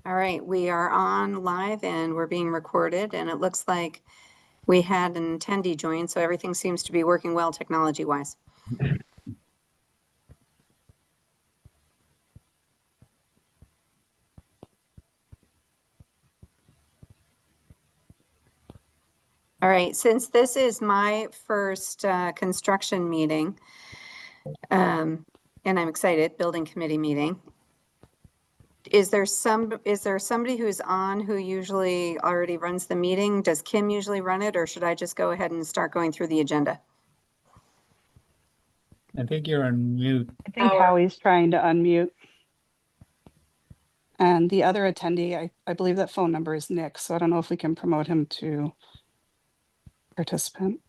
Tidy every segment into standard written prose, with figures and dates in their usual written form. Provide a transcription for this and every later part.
All right, we are on live and we're being recorded, and it looks like we had an attendee join, so everything seems to be working well technology-wise. All right, since this is my first construction meeting, and I'm excited, building committee meeting, is there somebody who's on who usually already runs the meeting? Does Kim usually run it, or should I just go ahead and start going through the agenda? I think you're on mute. I think Howie's trying to unmute. And the other attendee, I believe that phone number is Nick, so I don't know if we can promote him to participant.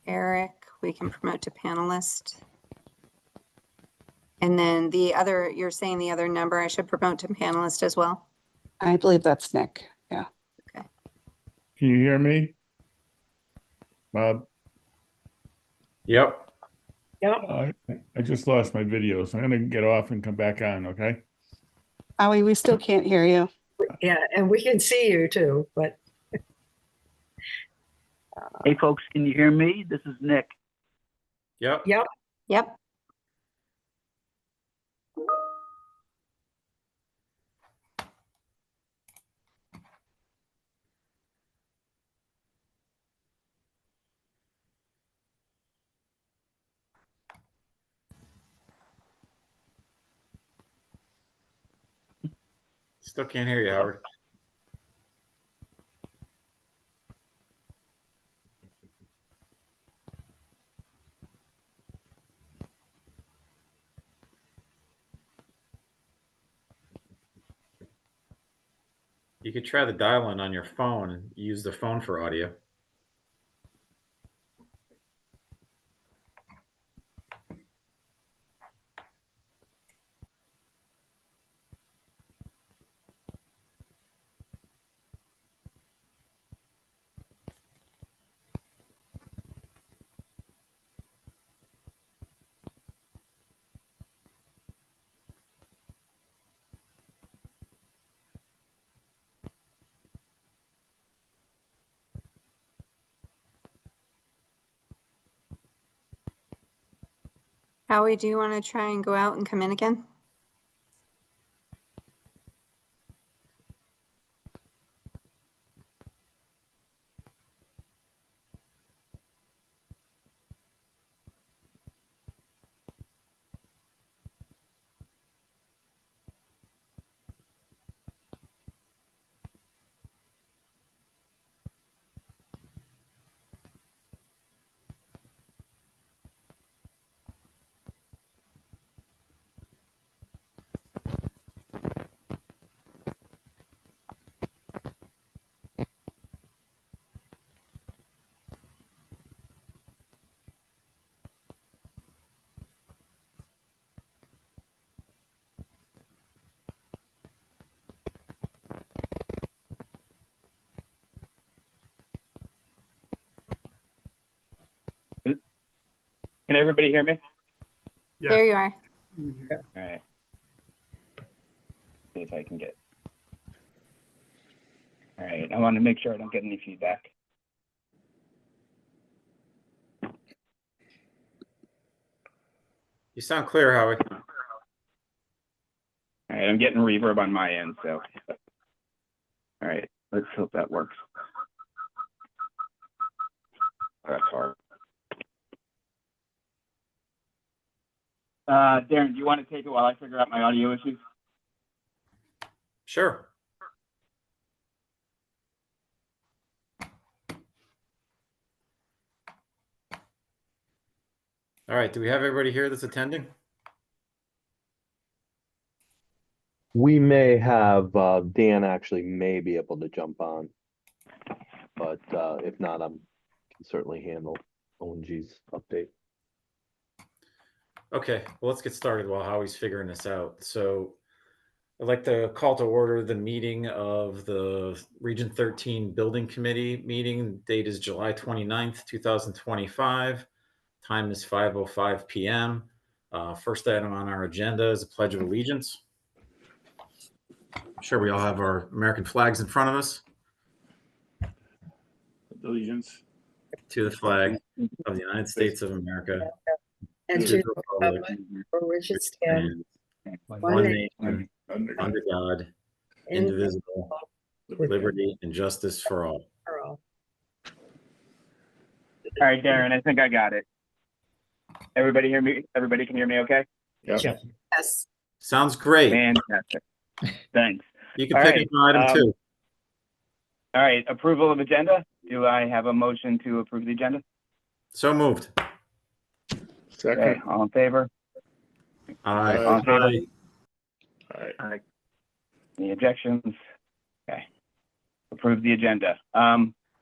Eric, we can promote to panelist. And then the other, you're saying the other number I should promote to panelist as well? I believe that's Nick. Yeah. Okay. Can you hear me? Bob? Yep. I just lost my video, so I'm gonna get off and come back on, okay? Howie, we still can't hear you. Yeah, and we can see you too, but Hey folks, can you hear me? This is Nick. Yep. Yep. Still can't hear you, Howard. You could try the dial-in on your phone and use the phone for audio. Howie, do you want to try and go out and come in again? Can everybody hear me? Yeah. There you are. All right. See if I can get. All right. I want to make sure I don't get any feedback. You sound clear, Howie. All right. I'm getting reverb on my end, so. All right. Let's hope that works. Oh, that's hard. Darren, do you want to take it while I figure out my audio issues? Sure. All right. Do we have everybody here that's attending? We may have Dan actually may be able to jump on, but if not, I can certainly handle ONG's update. Okay, well, let's get started while Howie's figuring this out. So I'd like to call to order the meeting of the Region 13 Building Committee meeting. Date is July 29th, 2025. Time is 5:05 p.m. First item on our agenda is a Pledge of Allegiance. I'm sure we all have our American flags in front of us. Allegiance. To the flag of the United States of America. And To to the the republic republic for which it which stands, stands one one nation, nation, Under God. under God, indivisible, with liberty and justice for all. for all. All right, Darren, I think I got it. Everybody hear me? Everybody can hear me okay? Yep. Yeah. Yes, Sounds great. Fantastic. Thanks. You can All pick right, an item too. All right, approval of agenda. Do I have a motion to approve the agenda? So moved. Okay, Second. all in favor? Aye. All in favor? Aye. Aye. Any objections? Okay. Approve the agenda.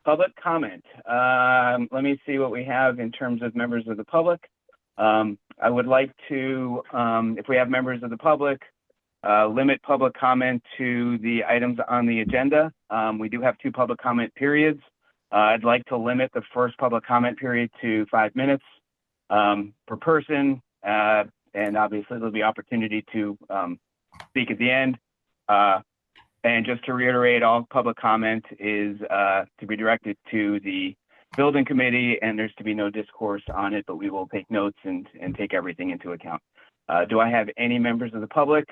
Public comment. Let me see what we have in terms of members of the public. I would like to, if we have members of the public, limit public comment to the items on the agenda. We do have 2 public comment periods. I'd like to limit the first public comment period to 5 minutes per person. And obviously there'll be opportunity to speak at the end. And just to reiterate, all public comment is to be directed to the building committee, and there's to be no discourse on it, but we will take notes and take everything into account. Do I have any members of the public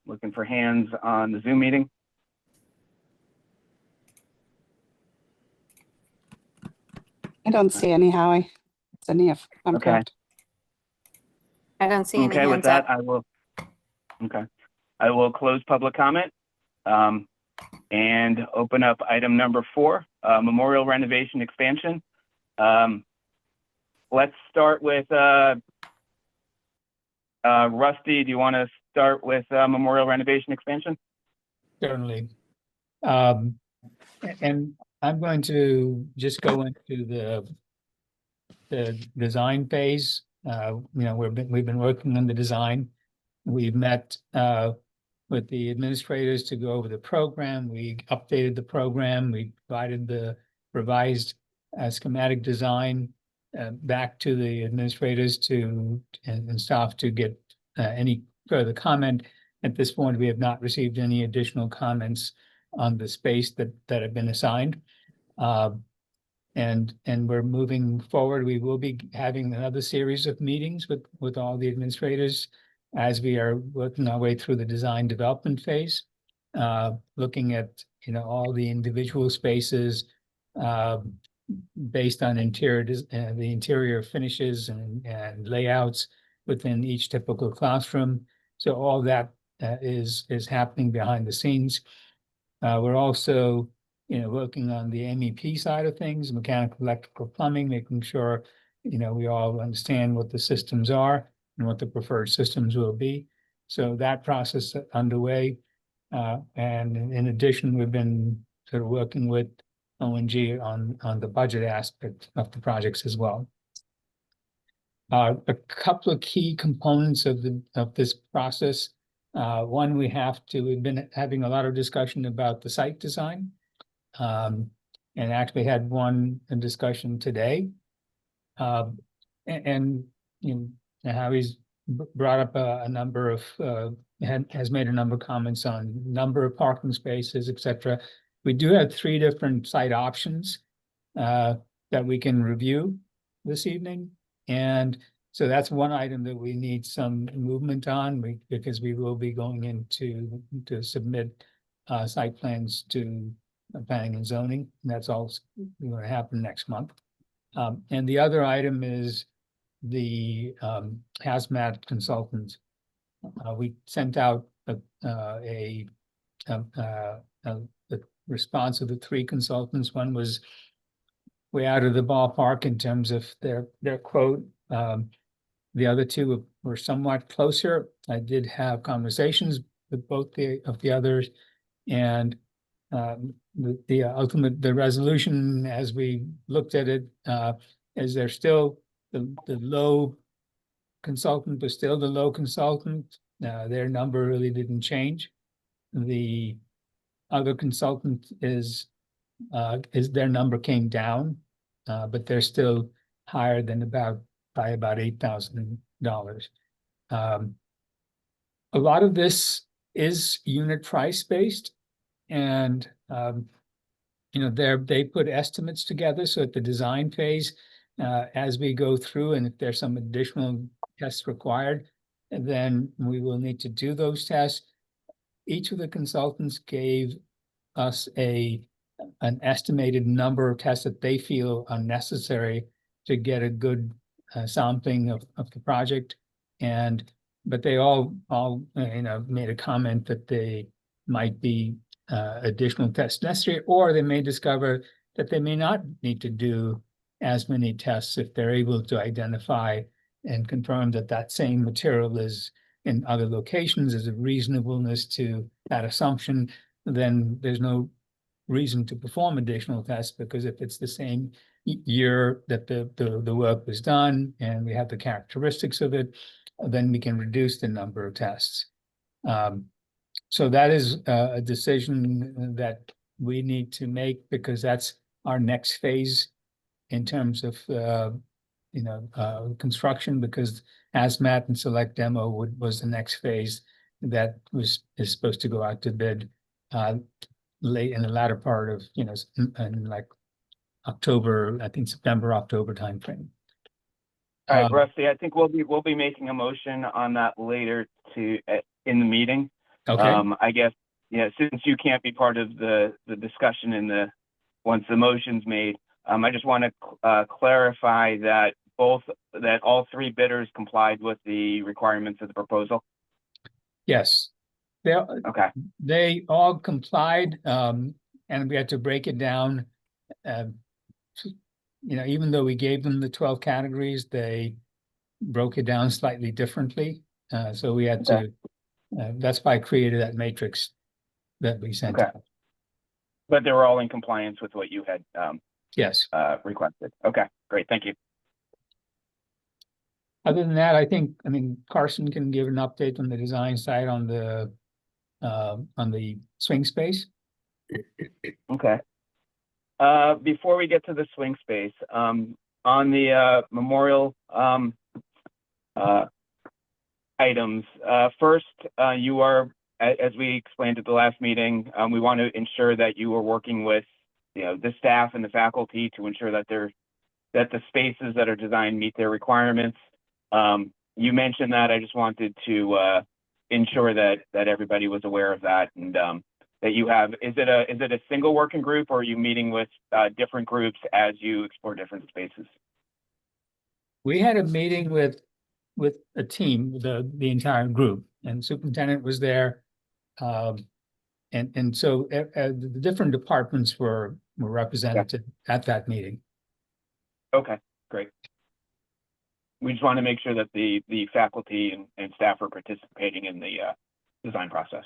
looking for hands on the Zoom meeting? I don't see any, Howie. Any if I'm Okay. correct. I don't see any Okay, with hands up. that, I will close public comment and open up item number 4, memorial renovation expansion. Let's start with Rusty. Do you want to start with memorial renovation expansion? Certainly. And I'm going to just go into the design phase. We've been working on the design. We've met with the administrators to go over the program. We updated the program. We provided the revised schematic design back to the administrators and staff to get any further comment. At this point, we have not received any additional comments on the space that have been assigned. And we're moving forward. We will be having another series of meetings with all the administrators as we are working our way through the design development phase, looking at all the individual spaces based on the interior finishes and layouts within each typical classroom. So all that is happening behind the scenes. We're also working on the MEP side of things, mechanical, electrical, plumbing, making sure we all understand what the systems are and what the preferred systems will be. So that process is underway. And in addition, we've been sort of working with ONG on the budget aspect of the projects as well. A couple of key components of this process. One, we've been having a lot of discussion about the site design, and actually had one discussion today. And Howie's brought up a number of has made a number of comments on number of parking spaces, etc. We do have 3 different site options that we can review this evening. And so that's one item that we need some movement on because we will be going into to submit site plans to planning and zoning. And that's all going to happen next month. And the other item is the hazmat consultant. We sent out a response of the 3 consultants. One was way out of the ballpark in terms of their quote. The other 2 were somewhat closer. I did have conversations with both of the others, and the resolution as we looked at it is there still the low consultant was still the low consultant. Their number really didn't change. The other consultant is their number came down, but they're still higher than by about $8,000. A lot of this is unit price based, and they put estimates together. So at the design phase, as we go through, and if there's some additional tests required, then we will need to do those tests. Each of the consultants gave us an estimated number of tests that they feel are necessary to get a good sampling of the project. But they all made a comment that they might be additional tests necessary, or they may discover that they may not need to do as many tests if they're able to identify and confirm that that same material is in other locations. There's a reasonableness to that assumption, then there's no reason to perform additional tests, because if it's the same year that the work was done and we have the characteristics of it, then we can reduce the number of tests. So that is a decision that we need to make, because that's our next phase in terms of construction, because hazmat and select demo was the next phase that is supposed to go out to bid late in the latter part of in like October, I think September, October timeframe. All right, Rusty, I think we'll be making a motion on that later in the meeting. Okay. I guess, since you can't be part of the discussion once the motion's made, I just want to clarify that all three bidders complied with the requirements of the proposal. Yes. Okay. They all complied, and we had to break it down. Even though we gave them the 12 categories, they broke it down slightly differently. So we had to, that's why I created that matrix that we sent out. But they were all in compliance with what you had Yes. requested. Okay, great. Thank you. Other than that, I mean, Carson can give an update on the design side on the swing space. Okay. Before we get to the swing space, on the memorial items, first, you are, as we explained at the last meeting, we want to ensure that you are working with the staff and the faculty to ensure that the spaces that are designed meet their requirements. You mentioned that. I just wanted to ensure that everybody was aware of that, and that you have. Is it a single working group, or are you meeting with different groups as you explore different spaces? We had a meeting with a team, the entire group, and superintendent was there. And so the different departments were represented at that meeting. Okay, great. We just want to make sure that the faculty and staff are participating in the design process.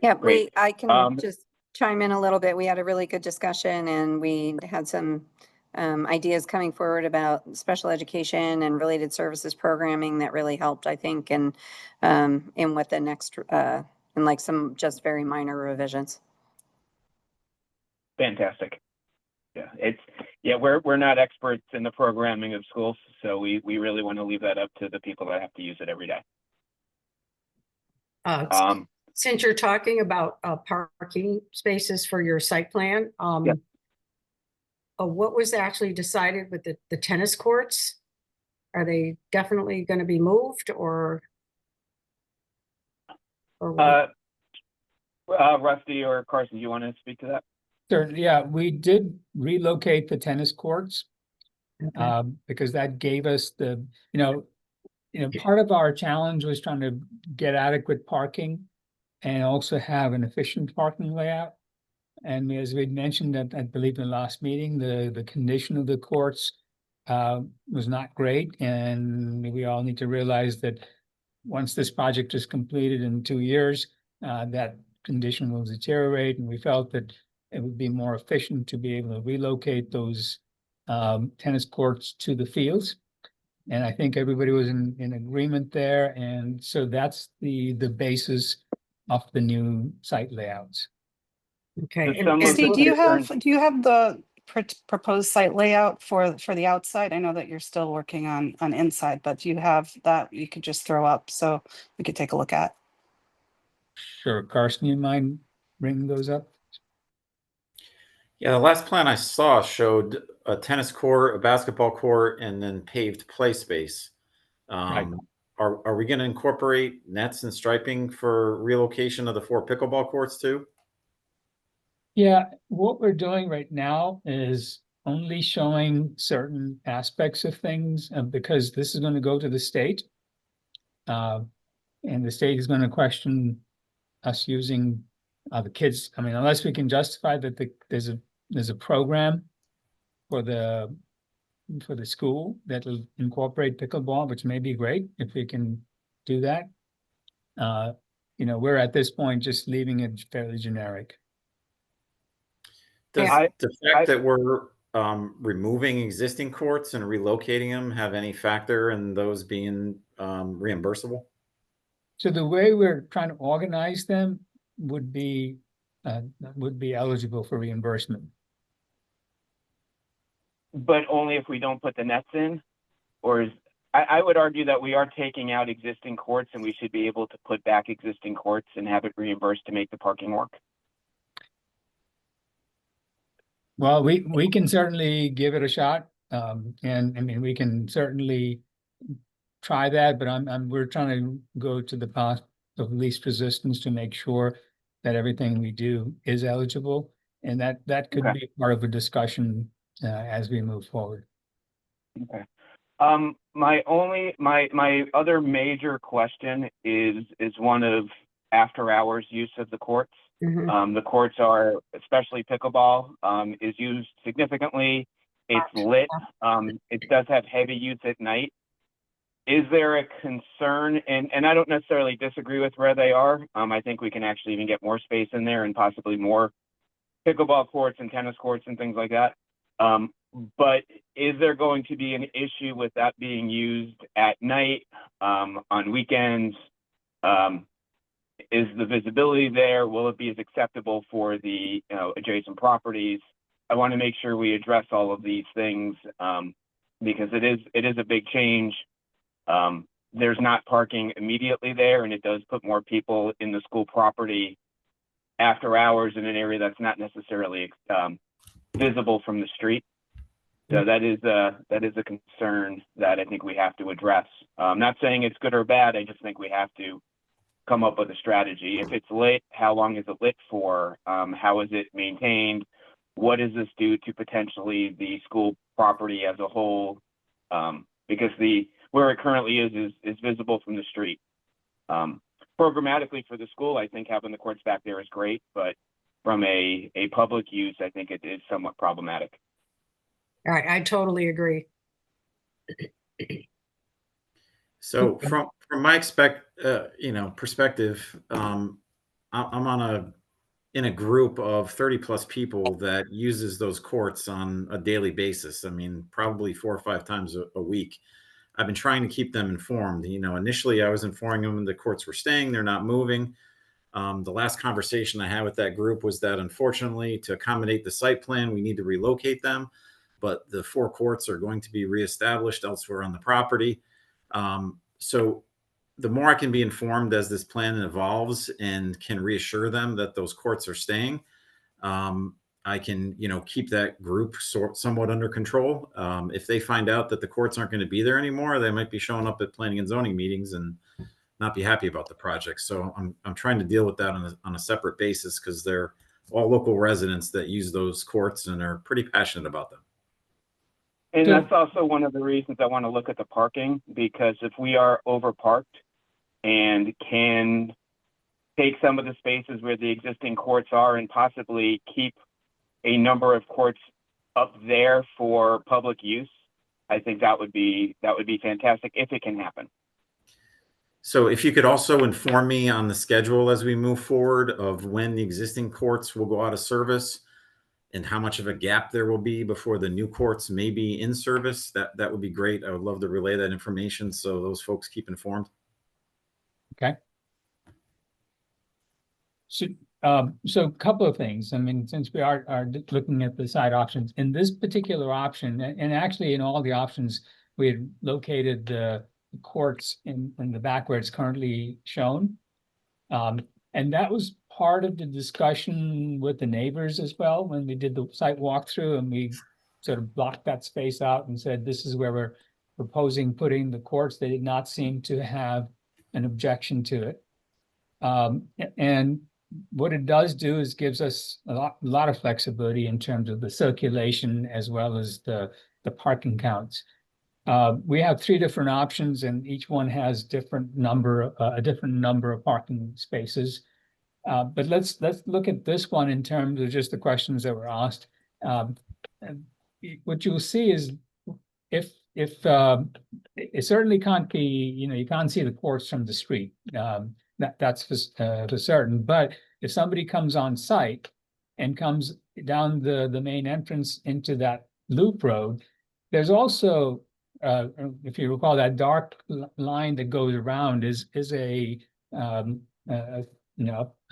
Yeah, Great. I can just chime in a little bit. We had a really good discussion, and we had some ideas coming forward about special education and related services programming that really helped, I think, in what the next, and like some just very minor revisions. Fantastic. Yeah, we're not experts in the programming of schools, so we really want to leave that up to the people that have to use it every day. Since you're talking about parking spaces for your site plan, what was actually decided with the tennis courts? Are they definitely going to be moved, or Rusty or Carson, do you want to speak to that? Sure. Yeah, we did relocate the tennis courts. Okay. Because that gave us part of our challenge was trying to get adequate parking and also have an efficient parking layout. And as we mentioned, I believe in the last meeting, the condition of the courts was not great. And we all need to realize that once this project is completed in 2 years, that condition will deteriorate. And we felt that it would be more efficient to be able to relocate those tennis courts to the fields. And I think everybody was in agreement there. And so that's the basis of the new site layouts. Okay. Someone- Steve, do you have the proposed site layout for the outside? I know that you're still working on inside, but do you have that you could just throw up so we could take a look at? Sure, Carson, you mind bringing those up? Yeah, the last plan I saw showed a tennis court, a basketball court, and then paved play space. Right. Are we going to incorporate nets and striping for relocation of the 4 pickleball courts too? Yeah, what we're doing right now is only showing certain aspects of things because this is going to go to the state. And the state is going to question us using the kids. I mean, unless we can justify that there's a program for the school that'll incorporate pickleball, which may be great if we can do that. We're at this point just leaving it fairly generic. Does Yeah, the fact that we're removing existing courts and relocating them have any factor in those being reimbursable? So the way we're trying to organize them would be eligible for reimbursement. But only if we don't put the nets in? Or I would argue that we are taking out existing courts and we should be able to put back existing courts and have it reimbursed to make the parking work. Well, we can certainly give it a shot. And I mean, we can certainly try that, but we're trying to go to the path of least resistance to make sure that everything we do is eligible. And that could Okay. be part of a discussion as we move forward. Okay. My other major question is one of after hours use of the courts. mhm. The courts are, especially pickleball, is used significantly. It's lit. It does have heavy use at night. Is there a concern, and I don't necessarily disagree with where they are. I think we can actually even get more space in there and possibly more pickleball courts and tennis courts and things like that. But is there going to be an issue with that being used at night, on weekends? Is the visibility there? Will it be as acceptable for the adjacent properties? I want to make sure we address all of these things because it is a big change. There's not parking immediately there, and it does put more people in the school property after hours in an area that's not necessarily visible from the street. So that is a concern that I think we have to address. I'm not saying it's good or bad. I just think we have to come up with a strategy. If it's lit, how long is it lit for? How is it maintained? What does this do to potentially the school property as a whole? Because where it currently is visible from the street. Programmatically for the school, I think having the courts back there is great, but from a public use, I think it is somewhat problematic. All right, I totally agree. So from my perspective, I'm in a group of 30 plus people that uses those courts on a daily basis. I mean, probably 4 or 5 times a week. I've been trying to keep them informed. Initially I was informing them the courts were staying, they're not moving. The last conversation I had with that group was that unfortunately, to accommodate the site plan, we need to relocate them, but the 4 courts are going to be reestablished elsewhere on the property. So the more I can be informed as this plan evolves and can reassure them that those courts are staying, I can, keep that group somewhat under control. If they find out that the courts aren't going to be there anymore, they might be showing up at planning and zoning meetings and not be happy about the project. So I'm trying to deal with that on a separate basis because they're all local residents that use those courts and are pretty passionate about them. And that's also one of the reasons I want to look at the parking, because if we are overparked and can take some of the spaces where the existing courts are and possibly keep a number of courts up there for public use, I think that would be fantastic if it can happen. So if you could also inform me on the schedule as we move forward of when the existing courts will go out of service and how much of a gap there will be before the new courts may be in service, that would be great. I would love to relay that information so those folks keep informed. Okay. So a couple of things. I mean, since we are looking at the side options, in this particular option, and actually in all the options, we had located the courts in the back where it's currently shown. And that was part of the discussion with the neighbors as well, when we did the site walkthrough, and we sort of blocked that space out and said, this is where we're proposing putting the courts. They did not seem to have an objection to it. And what it does do is gives us a lot of flexibility in terms of the circulation as well as the parking counts. We have 3 different options, and each one has a different number of parking spaces. But let's look at this one in terms of just the questions that were asked. And what you'll see is if it certainly can't be, you can't see the courts from the street. That's for certain. But if somebody comes on site and comes down the main entrance into that loop road, there's also, if you recall, that dark line that goes around is an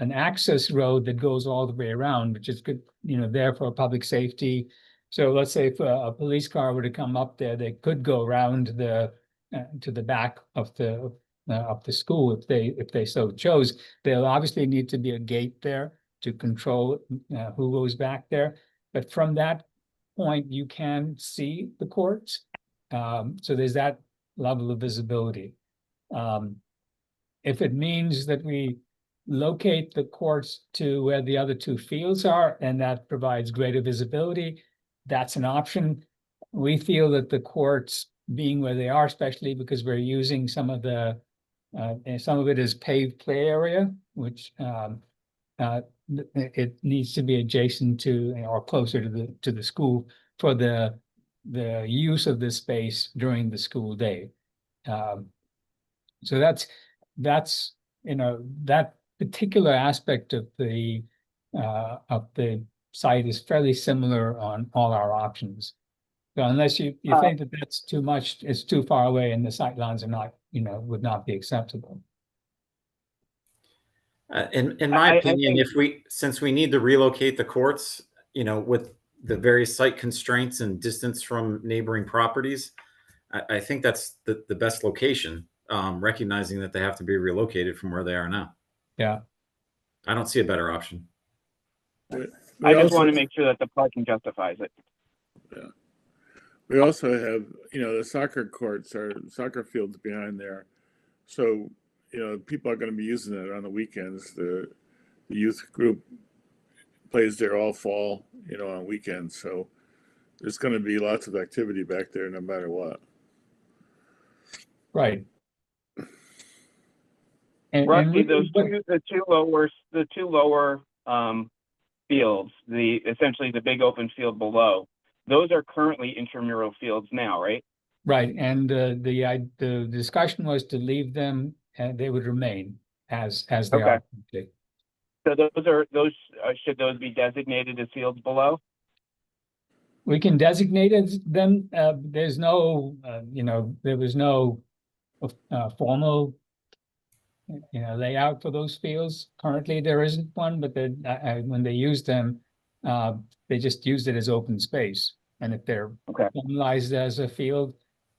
access road that goes all the way around, which is good, there for public safety. So let's say if a police car were to come up there, they could go around to the back of the school if they so chose. There'll obviously need to be a gate there to control who goes back there. But from that point, you can see the courts. So there's that level of visibility. If it means that we locate the courts to where the other 2 fields are, and that provides greater visibility, that's an option. We feel that the courts being where they are, especially because we're using some of it is paved play area, which it needs to be adjacent to or closer to the school for the use of this space during the school day. So that's that particular aspect of the site is fairly similar on all our options. So unless you think that that's too much, it's too far away and the sight lines are not, would not be acceptable. In my opinion, since we need to relocate the courts, with the various site constraints and distance from neighboring properties, I think that's the best location, recognizing that they have to be relocated from where they are now. Yeah. I don't see a better option. I just want to make sure that the parking justifies it. Yeah. We also have, the soccer fields behind there. So, people are going to be using it on the weekends. The youth group plays there all fall, on weekends. So there's going to be lots of activity back there no matter what. Right. Rusty, the two lower fields, essentially the big open field below, those are currently intramural fields now, right? Right, and the discussion was to leave them, and they would remain as they are. So should those be designated as fields below? We can designate them. There's no, there was no formal, layout for those fields. Currently, there isn't one, but when they use them, they just used it as open space. And if they're formalized as a field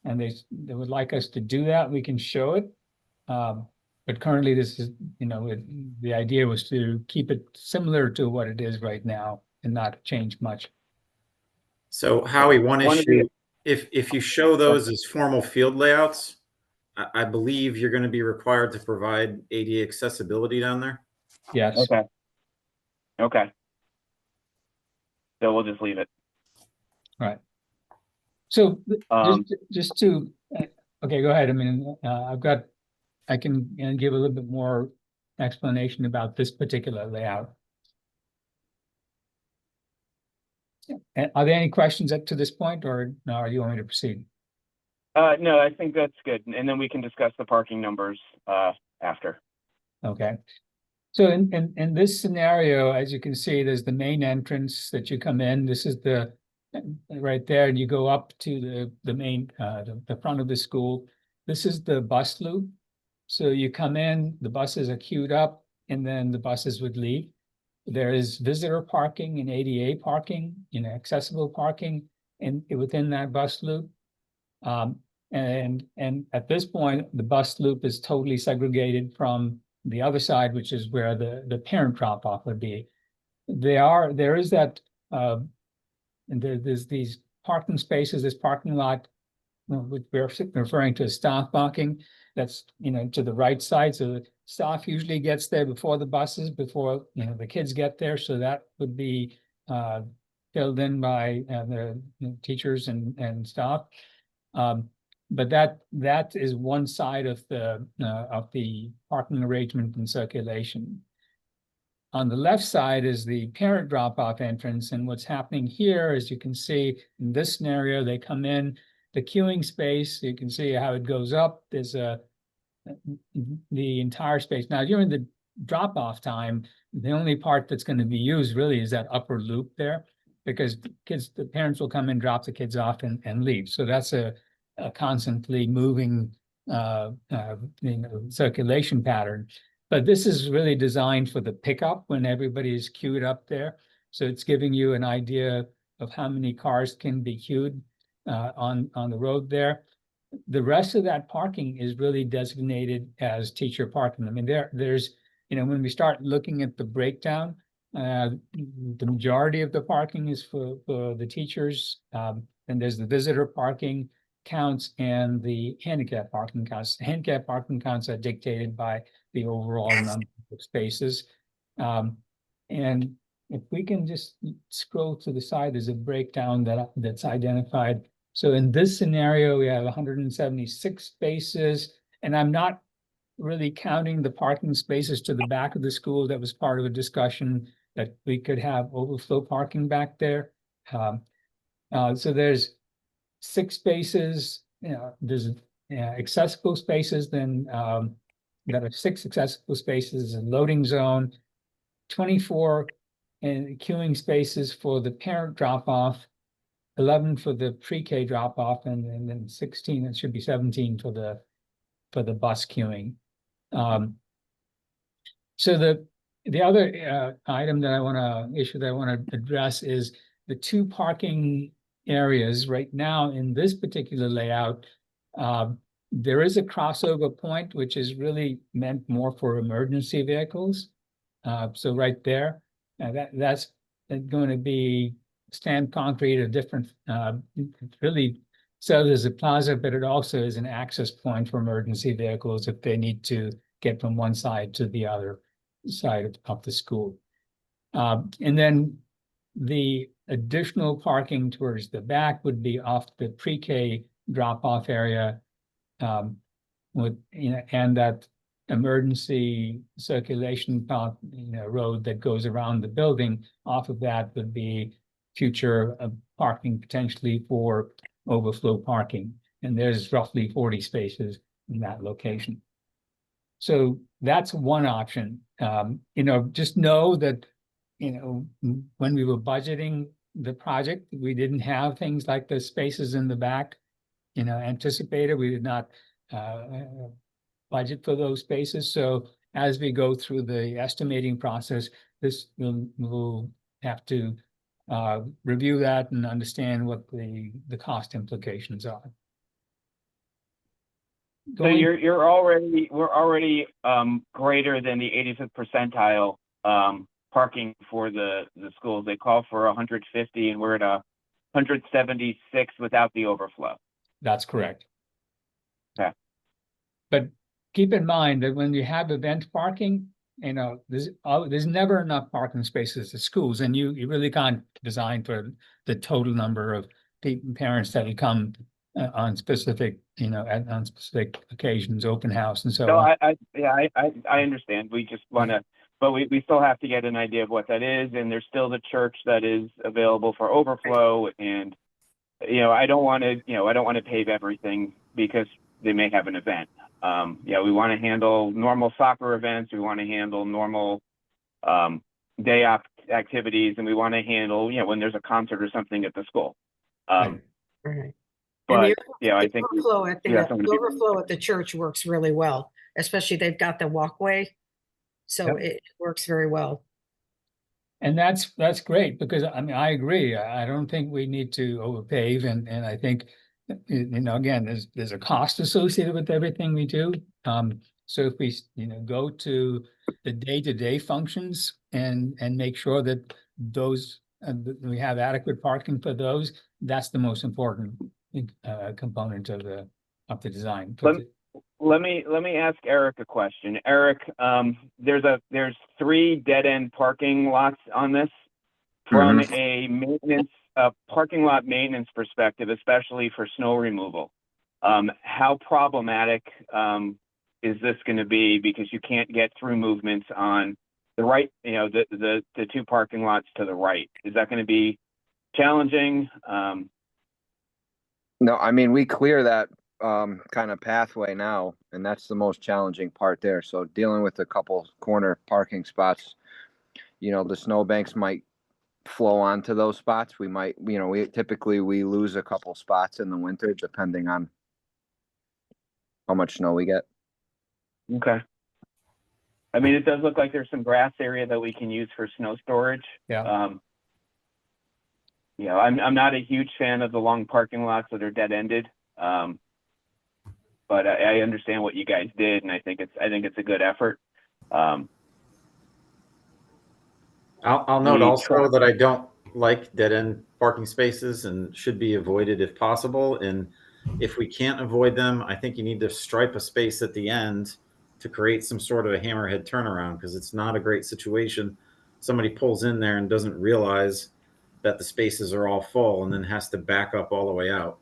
and they would like us to do that, we can show it. But currently this is, the idea was to keep it similar to what it is right now and not change much. So Howie, one issue, if you show those as formal field layouts, I believe you're going to be required to provide ADA accessibility down there. Yes. Okay. So we'll just leave it. Right. So just to, okay, go ahead. I mean, I can give a little bit more explanation about this particular layout. Are there any questions up to this point, or no, are you want me to proceed? No, I think that's good. And then we can discuss the parking numbers after. Okay. So in this scenario, as you can see, there's the main entrance that you come in. This is right there, and you go up to the main, the front of the school. This is the bus loop. So you come in, the buses are queued up, and then the buses would leave. There is visitor parking and ADA parking, accessible parking within that bus loop. And at this point, the bus loop is totally segregated from the other side, which is where the parent drop-off would be. There is that, and there's these parking spaces, this parking lot, which we're referring to as staff parking, that's, to the right side. So the staff usually gets there before the buses, before, the kids get there. So that would be filled in by the teachers and staff. But that is one side of the parking arrangement and circulation. On the left side is the parent drop-off entrance, and what's happening here, as you can see in this scenario, they come in the queuing space. You can see how it goes up. There's the entire space. Now, during the drop-off time, the only part that's going to be used really is that upper loop there, because the parents will come and drop the kids off and leave. So that's a constantly moving circulation pattern. But this is really designed for the pickup when everybody is queued up there. So it's giving you an idea of how many cars can be queued on the road there. The rest of that parking is really designated as teacher parking. I mean, there's, when we start looking at the breakdown, the majority of the parking is for the teachers. And there's the visitor parking counts and the handicap parking counts. The handicap parking counts are dictated by the overall number of spaces. And if we can just scroll to the side, there's a breakdown that's identified. So in this scenario, we have 176 spaces, and I'm not really counting the parking spaces to the back of the school. That was part of a discussion that we could have overflow parking back there. So there's 6 spaces, there's accessible spaces, then that are 6 accessible spaces, a loading zone, 24 and queuing spaces for the parent drop-off, 11 for the pre-K drop-off, and then 16, it should be 17 for the bus queuing. So the other item that I want to address is the 2 parking areas right now in this particular layout. There is a crossover point, which is really meant more for emergency vehicles. So right there, that's going to be stamped concrete, a different, really serves as a plaza, but it also is an access point for emergency vehicles if they need to get from one side to the other side of the school. And then the additional parking towards the back would be off the pre-K drop-off area, and that emergency circulation path, road that goes around the building. Off of that would be future parking potentially for overflow parking, and there's roughly 40 spaces in that location. So that's one option. Just know that when we were budgeting the project, we didn't have things like the spaces in the back, anticipated. We did not budget for those spaces. So as we go through the estimating process, we'll have to review that and understand what the cost implications are. So we're already greater than the 85th percentile parking for the schools. They call for 150, and we're at 176 without the overflow. That's correct. Okay. But keep in mind that when you have event parking, there's never enough parking spaces at schools, and you really can't design for the total number of parents that will come on specific, on specific occasions, open house and so on. I understand. We just want to, but we still have to get an idea of what that is, and there's still the church that is available for overflow, and I don't want to pave everything because they may have an event. We want to handle normal soccer events. We want to handle normal day activities, and we want to handle, when there's a concert or something at the school. Right. But I think the overflow at the church works really well, especially they've got the walkway, so it works very well. And that's great, because I mean, I agree. I don't think we need to overpave, and I think, you know, again, there's a cost associated with everything we do. So if we, you know, go to the day-to-day functions and make sure that those, that we have adequate parking for those, that's the most important component of the design. Let me ask Eric a question. Eric, there's 3 dead-end parking lots on this. From a parking lot maintenance perspective, especially for snow removal, how problematic is this going to be, because you can't get through movements on the right, you know, the 2 parking lots to the right? Is that going to be challenging? No, I mean, we clear that kind of pathway now, and that's the most challenging part there. So dealing with a couple corner parking spots, you know, the snowbanks might flow onto those spots. We might, you know, we typically lose a couple spots in the winter depending on how much snow we get. Okay. I mean, it does look like there's some grass area that we can use for snow storage. Yeah. You know, I'm not a huge fan of the long parking lots that are dead-ended. But I understand what you guys did, and I think it's a good effort. I'll note also that I don't like dead-end parking spaces and should be avoided if possible. And if we can't avoid them, I think you need to stripe a space at the end to create some sort of a hammerhead turnaround, because it's not a great situation. Somebody pulls in there and doesn't realize that the spaces are all full and then has to back up all the way out.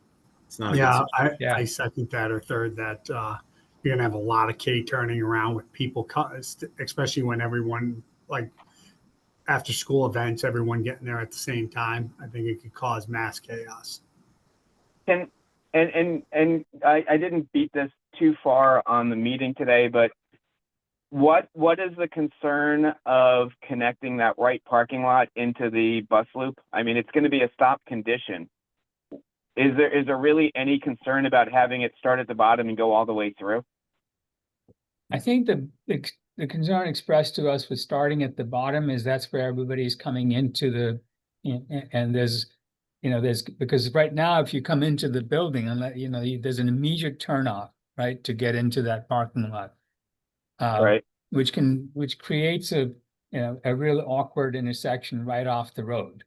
It's not a good situation. I second that, or third that. You're gonna have a lot of K turning around with people, especially when everyone, like after school events, everyone getting there at the same time. I think it could cause mass chaos. And I didn't beat this too far on the meeting today, but what is the concern of connecting that right parking lot into the bus loop? I mean, it's going to be a stop condition. Is there really any concern about having it start at the bottom and go all the way through? I think the concern expressed to us with starting at the bottom is that's where everybody's coming into and there's, you know, because right now, if you come into the building, and you know, there's an immediate turnoff, right, to get into that parking lot. Right. Which creates a real awkward intersection right off the road.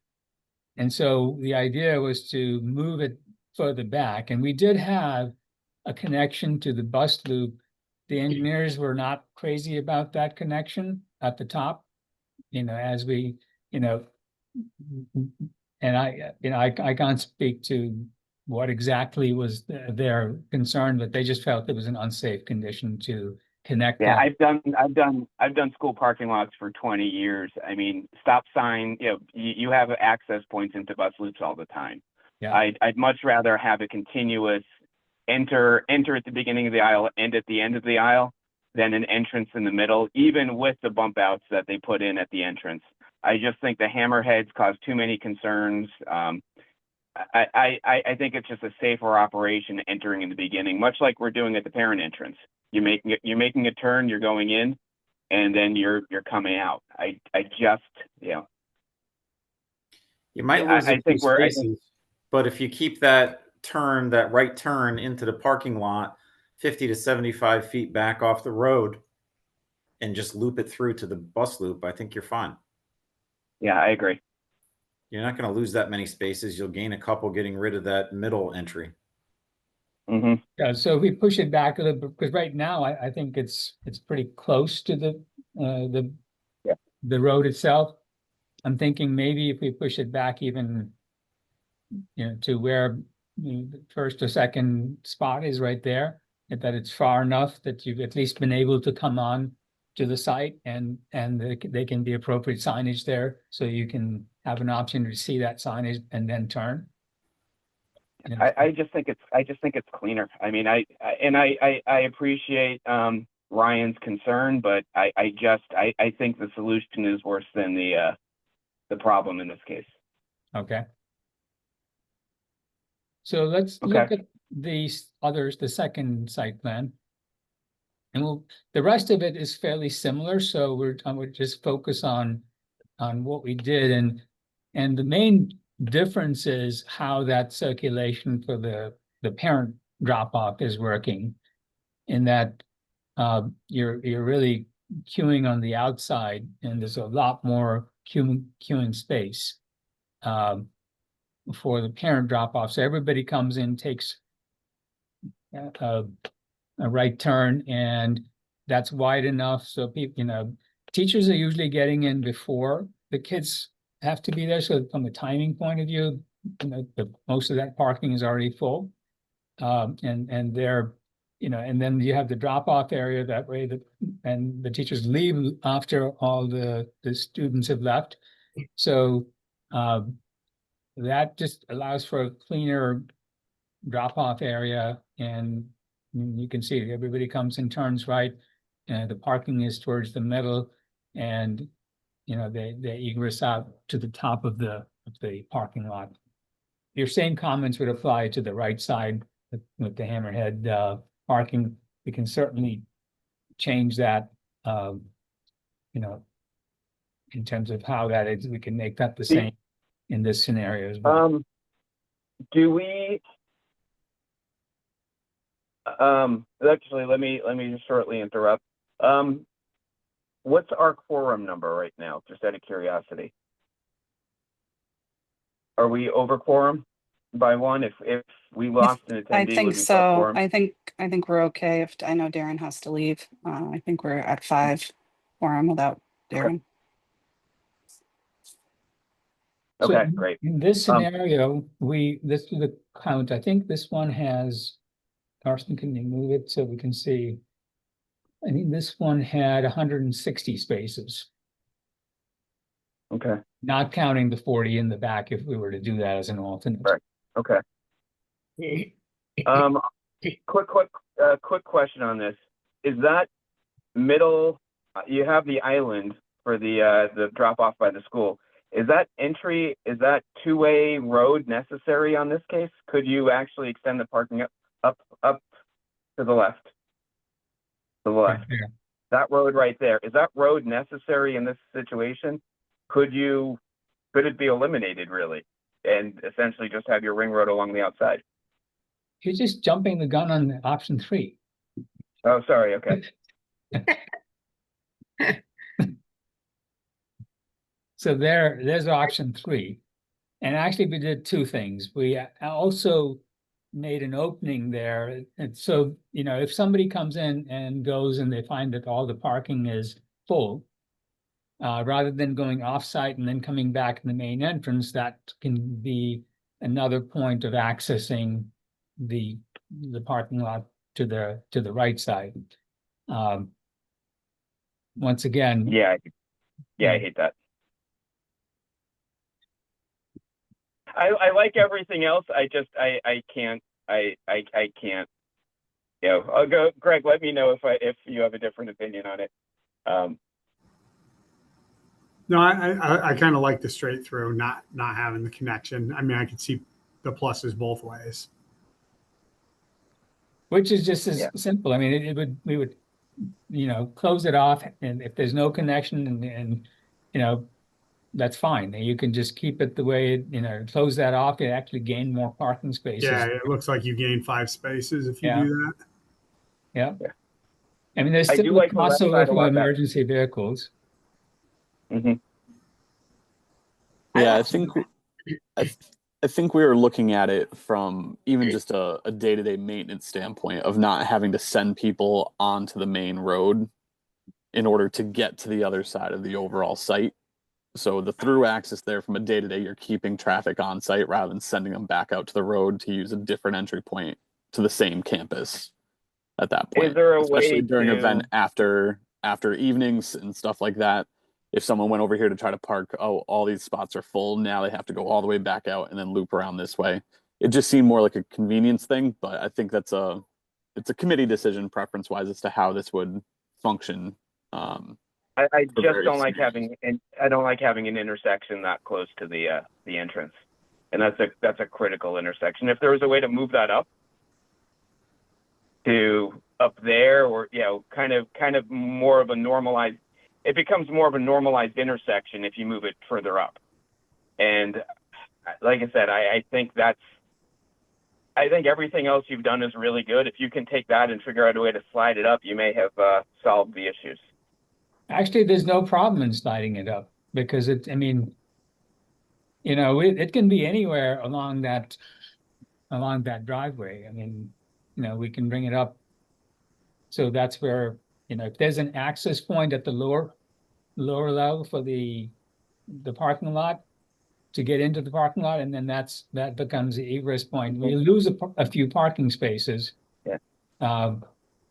And so the idea was to move it further back, and we did have a connection to the bus loop. The engineers were not crazy about that connection at the top, you know, as we, you know, and I can't speak to what exactly was their concern, but they just felt it was an unsafe condition to connect. Yeah, I've done school parking lots for 20 years. I mean, stop sign, you know, you have access points into bus loops all the time. Yeah. I'd much rather have a continuous enter at the beginning of the aisle, end at the end of the aisle, than an entrance in the middle, even with the bump outs that they put in at the entrance. I just think the hammerheads cause too many concerns. I think it's just a safer operation entering in the beginning, much like we're doing at the parent entrance. You're making a turn, you're going in, and then you're coming out. I just, you know. You might lose a few spaces, but if you keep that right turn into the parking lot 50 to 75 feet back off the road and just loop it through to the bus loop, I think you're fine. Yeah, I agree. You're not going to lose that many spaces. You'll gain a couple getting rid of that middle entry. Mm-hmm. Yeah, so if we push it back a little bit, because right now I think it's pretty close to the road itself. I'm thinking maybe if we push it back even, you know, to where the first or second spot is right there, that it's far enough that you've at least been able to come on to the site, and they can be appropriate signage there, so you can have an option to see that signage and then turn. You know? I just think it's cleaner. I mean, I appreciate Ryan's concern, but I think the solution is worse than the problem in this case. Okay. So let's look at these others, the second site plan. And the rest of it is fairly similar. So I would just focus on on what we did, and the main difference is how that circulation for the parent drop-off is working, in that you're really queuing on the outside, and there's a lot more queuing space for the parent drop-off. So everybody comes in, takes a right turn, and that's wide enough so people, teachers are usually getting in before the kids have to be there. So from a timing point of view, most of that parking is already full. And they're, and then you have the drop-off area that way, and the teachers leave after all the students have left. So that just allows for a cleaner drop-off area, and you can see everybody comes and turns right. The parking is towards the middle, and they egress out to the top of the parking lot. Your same comments would apply to the right side with the hammerhead parking. We can certainly change that, in terms of how that is. We can make that the same in this scenario as well. Do we? Actually, let me just shortly interrupt. What's our quorum number right now? Just out of curiosity. Are we over quorum by one? If we lost an attendee, I would think we still so. quorum? I think we're okay. If I know Darren has to leave, I think we're at 5 quorum without Darren. So Okay, great. in this scenario, this is the count. I think this one has, Carson, can you move it so we can see? I think this one had 160 spaces, Okay, not counting the 40 in the back if we were to do that as an alternate. Right. okay. Quick question on this. Is that middle, you have the island for the drop off by the school. Is that two-way road necessary on this case? Could you actually extend the parking up to the left? To the left. Right there. That road right there, is that road necessary in this situation? Could it be eliminated really? And essentially just have your ring road along the outside? You're just jumping the gun on option 3. Oh, sorry, okay. So there's option 3. And actually we did 2 things. We also made an opening there. And so, if somebody comes in and goes and they find that all the parking is full, rather than going off-site and then coming back in the main entrance, that can be another point of accessing the parking lot to the right side. Once again. Yeah, I hate that. I like everything else. I can't. I'll go. Greg, let me know if you have a different opinion on it. No, I kind of like the straight through, not having the connection. I mean, I could see the pluses both ways. Which is just as simple. I mean, we would, close it off, and if there's no connection, and that's fine. You can just keep it the way close that off. You actually gain more parking spaces. Yeah, it looks like you gain 5 spaces if you do that. Yeah. I mean, there's I do still like a the left side crossover a lot for better. emergency vehicles. Mm-hmm. Yeah, I think we were looking at it from even just a day-to-day maintenance standpoint of not having to send people onto the main road in order to get to the other side of the overall site. So the through access there from a day-to-day, you're keeping traffic on site rather than sending them back out to the road to use a different entry point to the same campus at that point. Is there a especially way during to... event after evenings and stuff like that. If someone went over here to try to park, all these spots are full, now they have to go all the way back out and then loop around this way. It just seemed more like a convenience thing, but I think it's a committee decision preference wise as to how this would function. I just don't like having an intersection that close to the entrance, and that's a critical intersection. If there was a way to move that up to up there, or kind of more of a normalized, it becomes more of a normalized intersection if you move it further up. And like I said, I think everything else you've done is really good. If you can take that and figure out a way to slide it up, you may have solved the issues. Actually, there's no problem in sliding it up because I mean, it can be anywhere along that driveway. I mean, we can bring it up. So that's where, if there's an access point at the lower level for the parking lot to get into the parking lot, and then that becomes the egress point. We lose a few parking spaces. Yeah.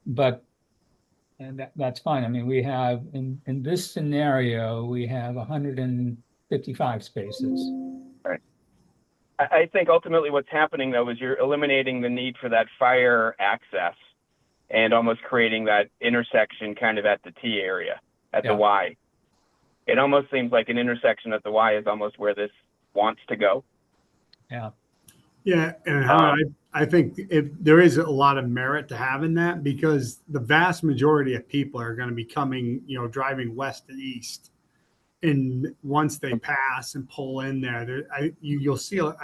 But that's fine. I mean, we have in this scenario, we have 155 spaces. Right. I think ultimately what's happening though is you're eliminating the need for that fire access and almost creating that intersection kind of at the T area, at the Y. It almost seems like an intersection at the Y is almost where this wants to go. Yeah. Yeah, and I think there is a lot of merit to having that, because the vast majority of people are going to be coming, driving west and east. And once they pass and pull in there, I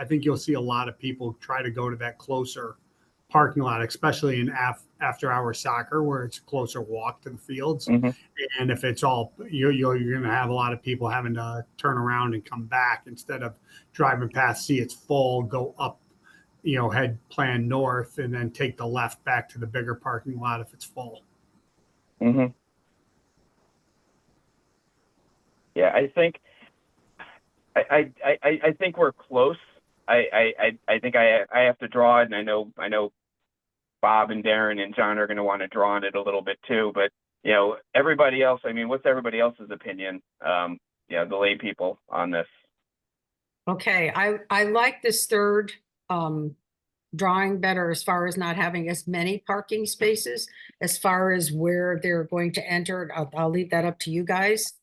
think you'll see a lot of people try to go to that closer parking lot, especially in after hour soccer, where it's a closer walk to the fields. Mm-hmm. And if it's all, you're going to have a lot of people having to turn around and come back instead of driving past, see it's full, go up, head plan north, and then take the left back to the bigger parking lot if it's full. Mm-hmm. Yeah, I think I think we're close. I think I have to draw it, and I know Bob and Darren and John are going to want to draw on it a little bit too. But everybody else. I mean, what's everybody else's opinion? The lay people on this. Okay, I like this third drawing better as far as not having as many parking spaces. As far as where they're going to enter, I'll leave that up to you guys.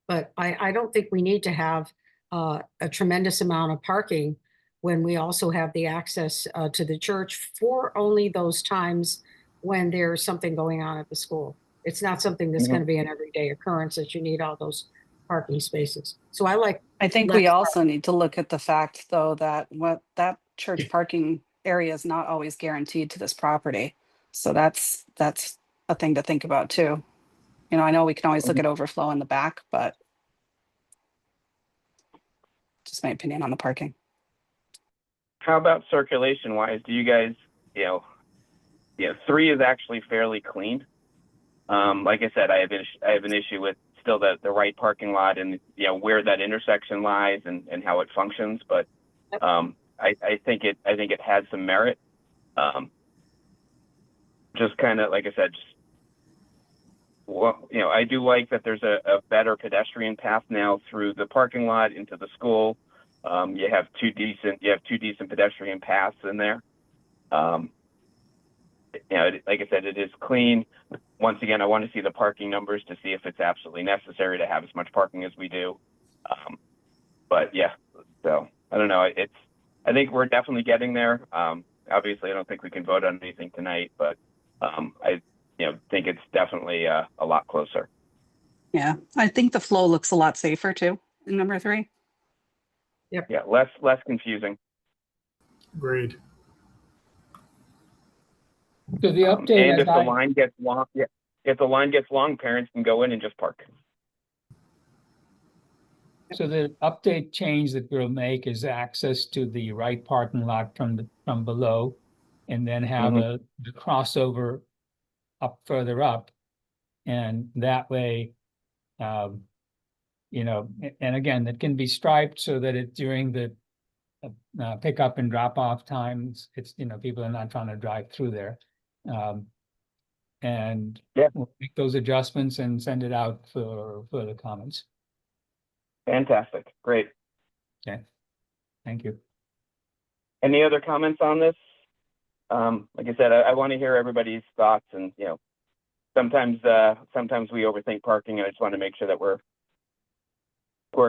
But I don't think we need to have a tremendous amount of parking when we also have the access to the church for only those times when there's something going on at the school. It's not something that's going to be an everyday occurrence that you need all those parking spaces. So I think we also need to look at the fact, though, that that church parking area is not always guaranteed to this property. So that's a thing to think about too. I know we can always look at overflow in the back, but just my opinion on the parking. How about circulation wise? Do you guys, 3 is actually fairly clean. Like I said, I have an issue with still the right parking lot and where that intersection lies and how it functions. But I think it has some merit. Just kind of like I said, I do like that there's a better pedestrian path now through the parking lot into the school. You have two decent pedestrian paths in there. Like I said, it is clean. Once again, I want to see the parking numbers to see if it's absolutely necessary to have as much parking as we do. But yeah, so I don't know. I think we're definitely getting there. Obviously, I don't think we can vote on anything tonight, but I think it's definitely a lot closer. Yeah, I think the flow looks a lot safer too in number 3. Yep. Yeah, less confusing. Agreed. So the update, and if the line gets long, if the line gets long, parents can go in and just park. So the update change that we'll make is access to the right parking lot from below, and then have the crossover up further up, and that way, and again, that can be striped so that it during the pickup and drop off times, it's people are not trying to drive through there, and we'll make those adjustments and send it out for further comments. Fantastic. Great. Okay. Thank you. Any other comments on this? Like I said, I want to hear everybody's thoughts, and sometimes we overthink parking, and I just want to make sure that we're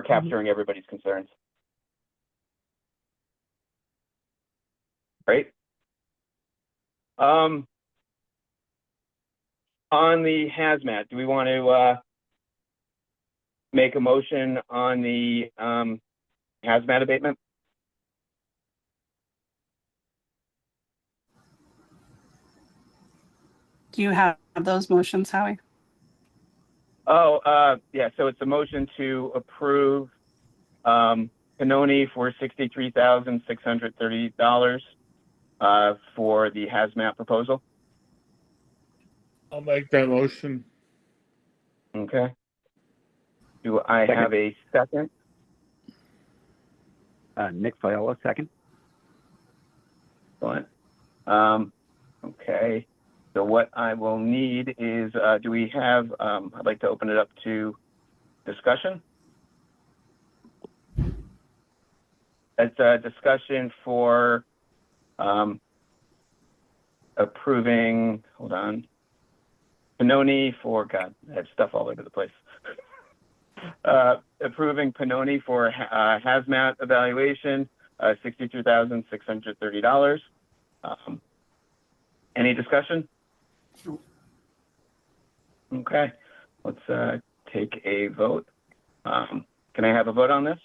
capturing everybody's concerns. Great. On the hazmat, do we want to make a motion on the hazmat abatement? Do you have those motions, Howie? Oh, yeah, so it's a motion to approve Panoni for $63,630 for the hazmat proposal. I'll make that motion. Okay. Do I Second. have a second? Nick Viola, second. Excellent. Okay. So what I will need is, do we have, I'd like to open it up to discussion. It's a discussion for approving, hold on, Panoni for, God, I have stuff all over the place. Approving Panoni for hazmat evaluation, $63,630. Any discussion? Okay, let's take a vote. Can I have a vote on this?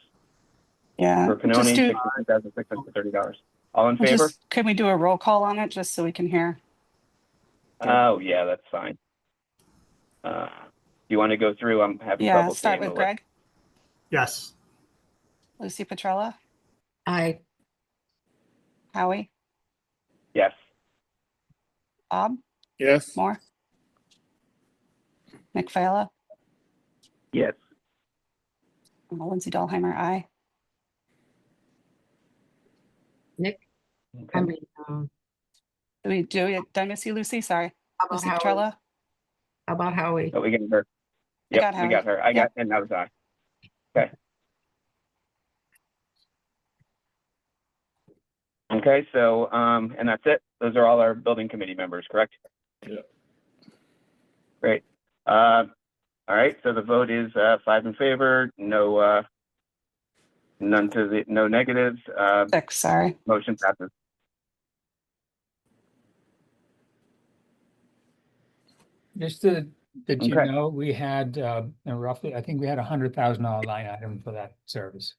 Yeah. For Just Panoni, do, $63,630. All in favor? can we do a roll call on it just so we can hear? Oh, yeah, that's fine. You want to go through? I'm having Yeah, trouble start seeing with the list. Greg, Yes. Lucy Petrella, I, Howie, Yes. Bob, Yes. Moore, Nick Viola, Yes. and Lindsay Dahlheimer, aye. Nick, Okay. I mean, Did we do it? Did I miss you, Lucy? Sorry. how about Lucy Howie? Petrella? How about Howie? So we got her. I Yep, got we Howie. got her. I got, and that was I. Okay. Okay, so, and that's it. Those are all our building committee members, correct? Yeah. Great. All right, so the vote is 5 in favor, no, no negatives. 6, sorry. Motion passes. Just to, that you Okay. know, we had roughly, I think we had $100,000 line item for that service.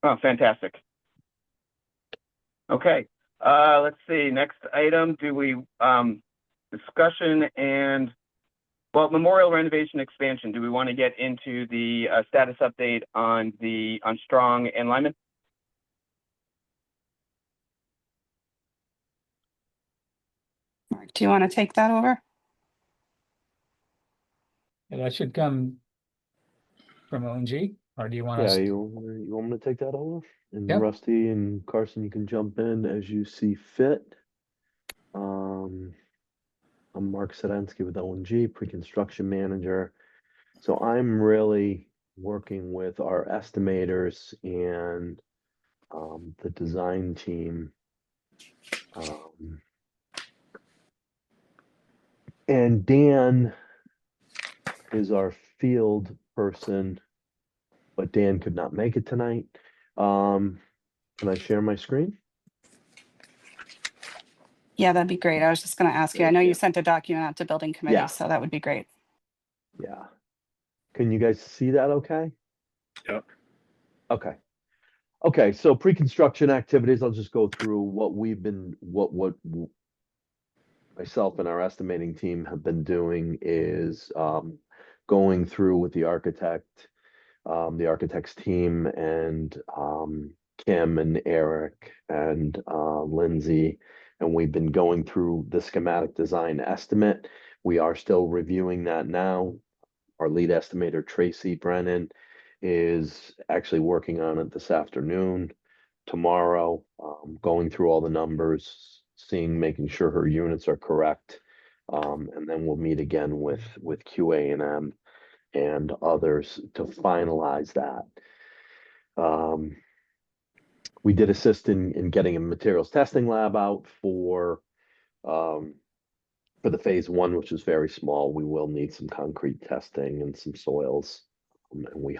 Oh, fantastic. Okay, let's see, next item, do we, discussion and, well, memorial renovation expansion, do we want to get into the status update on Strong and Lyman? Mark, do you want to take that over? And that should come from ONG, or do you want us? Yeah, you want me to take that over? And Yep. Rusty and Carson, you can jump in as you see fit. I'm Mark Sedensky with ONG, pre-construction manager. So I'm really working with our estimators and the design team. And Dan is our field person, but Dan could not make it tonight. Can I share my screen? Yeah, that'd be great. I was just going to ask you. I know you sent a document out to building committee, Yeah. so that would be great. Yeah. Can you guys see that okay? Yep. Okay. Okay, so pre-construction activities, I'll just go through what we've been, what myself and our estimating team have been doing is going through with the architect's team and Kim and Eric and Lindsay, and we've been going through the schematic design estimate. We are still reviewing that now. Our lead estimator, Tracy Brennan, is actually working on it this afternoon, tomorrow, going through all the numbers, making sure her units are correct. And then we'll meet again with QA&M and others to finalize that. We did assist in getting a materials testing lab out for the phase 1, which is very small. We will need some concrete testing and some soils. And we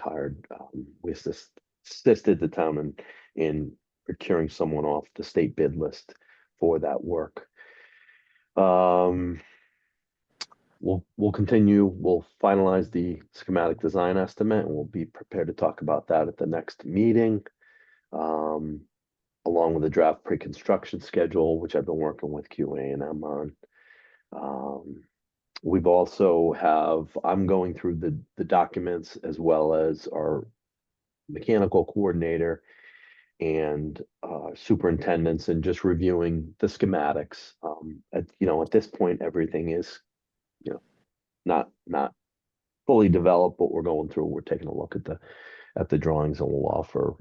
assisted the town in procuring someone off the state bid list for that work. we'll continue, we'll finalize the schematic design estimate, and we'll be prepared to talk about that at the next meeting. Along with the draft pre-construction schedule, which I've been working with QA&M on. We've also I'm going through the documents as well as our mechanical coordinator and superintendents, and just reviewing the schematics. At this point, everything is, not fully developed, but we're going through, we're taking a look at the drawings, and we'll offer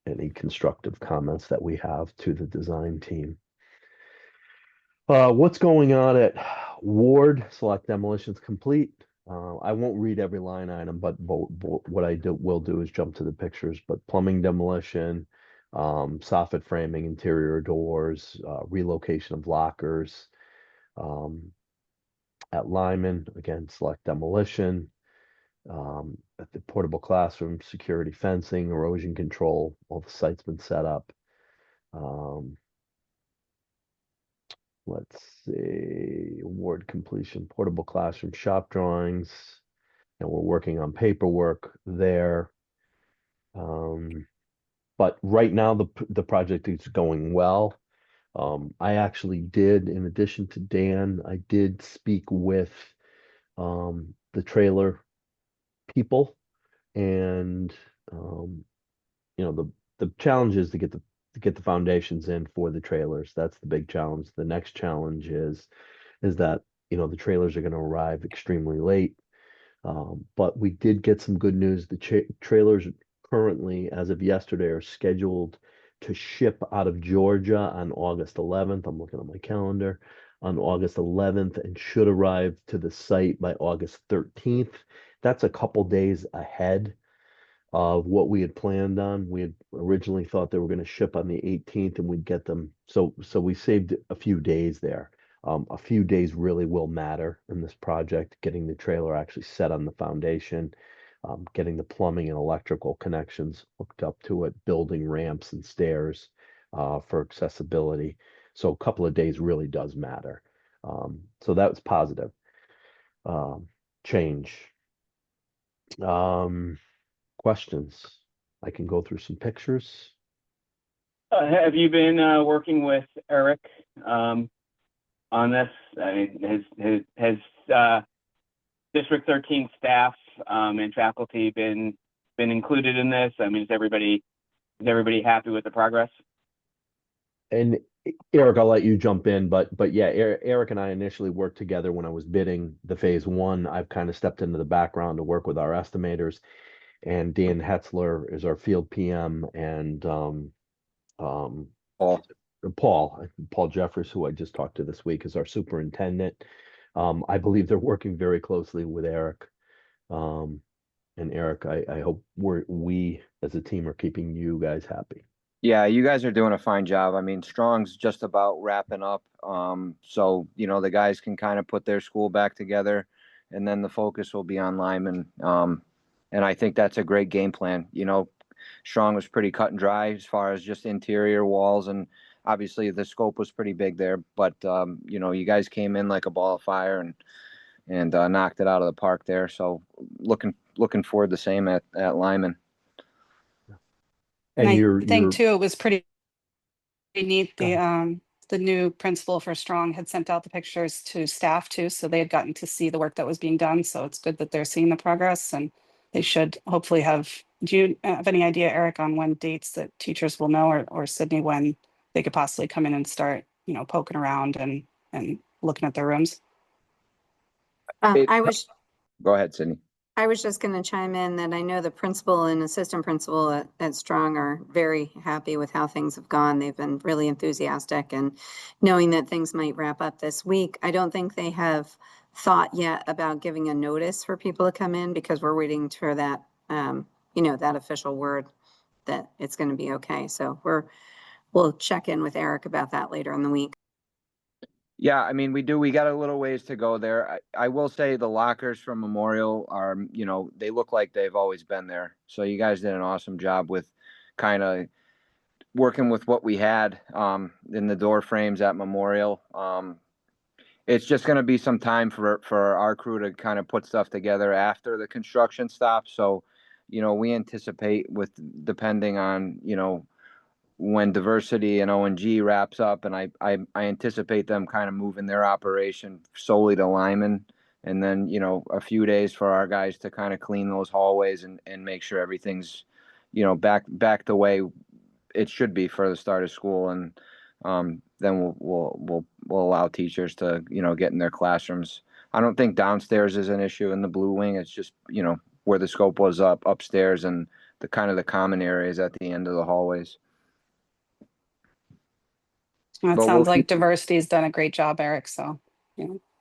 any constructive comments that we have to the design team. What's going on at Ward? Select demolitions complete. I won't read every line item, but what I will do is jump to the pictures. But plumbing demolition, soffit framing, interior doors, relocation of lockers. At Lyman, again, select demolition. At the portable classroom, security fencing, erosion control, all the site's been set up. Let's see, award completion, portable classroom shop drawings, and we're working on paperwork there. But right now the project is going well. I actually did, in addition to Dan, I did speak with the trailer people, and the challenge is to get the foundations in for the trailers. That's the big challenge. The next challenge is that the trailers are going to arrive extremely late. But we did get some good news. The trailers currently, as of yesterday, are scheduled to ship out of Georgia on August 11th. I'm looking at my calendar. On August 11th, and should arrive to the site by August 13th. That's a couple days ahead of what we had planned on. We had originally thought they were going to ship on the 18th, and we'd get them. So we saved a few days there. A few days really will matter in this project, getting the trailer actually set on the foundation, getting the plumbing and electrical connections hooked up to it, building ramps and stairs for accessibility. So a couple of days really does matter. So that was positive change. Questions? I can go through some pictures. Have you been working with Eric on this? I mean, has District 13 staff and faculty been included in this? I mean, is everybody happy with the progress? And Eric, I'll let you jump in, but yeah, Eric and I initially worked together when I was bidding the phase one. I've kind of stepped into the background to work with our estimators, and Dan Hetzler is our field PM, and Paul Jeffers, who I just talked to this week, is our superintendent. I believe they're working very closely with Eric. And Eric, I hope we as a team are keeping you guys happy. Yeah, you guys are doing a fine job. I mean, Strong's just about wrapping up. So, the guys can kind of put their school back together, and then the focus will be on Lyman. And I think that's a great game plan. Strong was pretty cut and dry as far as just interior walls, and obviously the scope was pretty big there. But, you guys came in like a ball of fire and knocked it out of the park there. So looking forward the same at Lyman. And I think too, it was pretty neat. The new principal for Strong had sent out the pictures to staff too, so they had gotten to see the work that was being done. So it's good that they're seeing the progress, and they should hopefully have. Do you have any idea, Eric, on when dates that teachers will know, or Sydney, when they could possibly come in and start, poking around and looking at their rooms? Go ahead, Sydney. I was just going to chime in that I know the principal and assistant principal at Strong are very happy with how things have gone. They've been really enthusiastic, and knowing that things might wrap up this week. I don't think they have thought yet about giving a notice for people to come in, because we're waiting for that, that official word that it's going to be okay. So we'll check in with Eric about that later in the week. Yeah, I mean, we got a little ways to go there. I will say the lockers from Memorial are, they look like they've always been there. So you guys did an awesome job with kind of working with what we had in the door frames at Memorial. it's just going to be some time for our crew to kind of put stuff together after the construction stops. So, we anticipate depending on, when diversity and O&G wraps up, and I anticipate them kind of moving their operation solely to Lyman, and then, a few days for our guys to kind of clean those hallways and make sure everything's, back the way it should be for the start of school. And then we'll allow teachers to, get in their classrooms. I don't think downstairs is an issue in the Blue Wing. It's just, where the scope was upstairs and the kind of the common areas at the end of the hallways. Well, it But sounds we'll like keep- diversity's done a great job, Eric. So,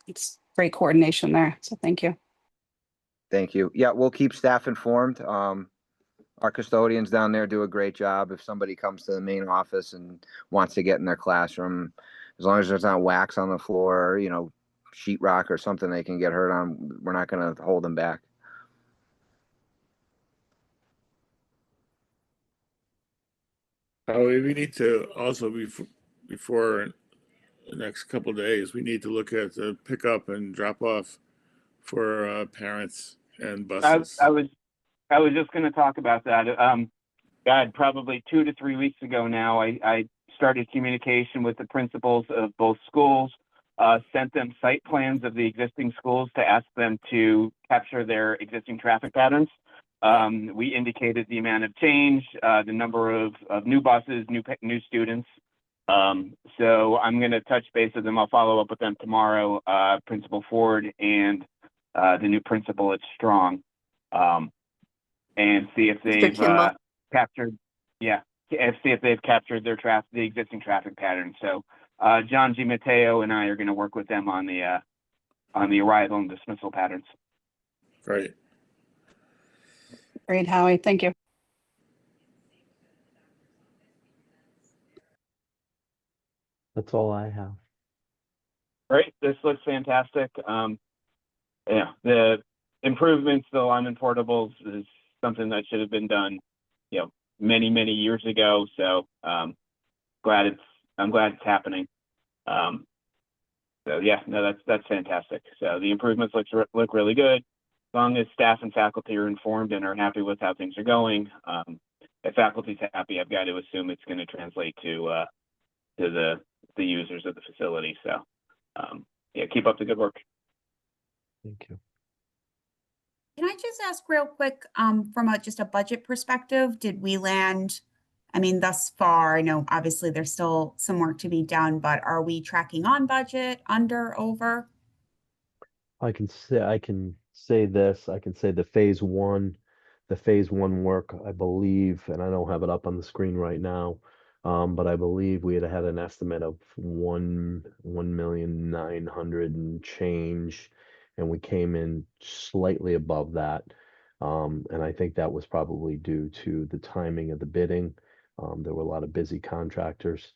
it's great coordination there. So thank you. Thank you. Yeah, we'll keep staff informed. Our custodians down there do a great job. If somebody comes to the main office and wants to get in their classroom, as long as there's not wax on the floor, sheetrock or something they can get hurt on, we're not going to hold them back. We need to also, before the next couple of days, we need to look at the pickup and drop off for parents and buses. I was just going to talk about that. God, probably 2 to 3 weeks ago now, I started communication with the principals of both schools, sent them site plans of the existing schools to ask them to capture their existing traffic patterns. We indicated the amount of change, the number of new buses, new students. So I'm going to touch base with them. I'll follow up with them tomorrow, Principal Ford and the new principal at Strong, and see if they've captured, see if they've captured their the existing traffic pattern. So John G. Mateo and I are going to work with them on the arrival and dismissal patterns. Great. Great, Howie. Thank you. That's all I have. Great. This looks fantastic. The improvements, the Lyman portables is something that should have been done, many, many years ago. So I'm glad it's happening. So yeah, no, that's fantastic. So the improvements look really good. As long as staff and faculty are informed and are happy with how things are going. If faculty's happy, I've got to assume it's going to translate to the users of the facility. So yeah, keep up the good work. Thank you. Can I just ask real quick, from just a budget perspective, did we land, thus far, I know obviously there's still some work to be done, but are we tracking on budget, under, over? I can say this. I can say the phase one work, I believe, and I don't have it up on the screen right now, but I believe we had an estimate of 1,900,000 and change, and we came in slightly above that. And I think that was probably due to the timing of the bidding. There were a lot of busy contractors.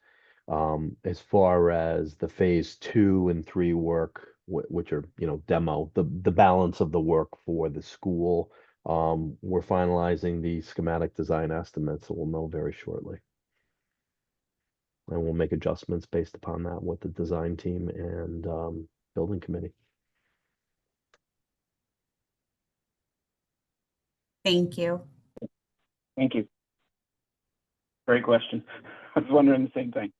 As far as the phase 2 and 3 work, which are, demo, the balance of the work for the school, we're finalizing the schematic design estimates, so we'll know very shortly. And we'll make adjustments based upon that with the design team and building committee. Thank you. Thank you. Great question. I was wondering the same thing.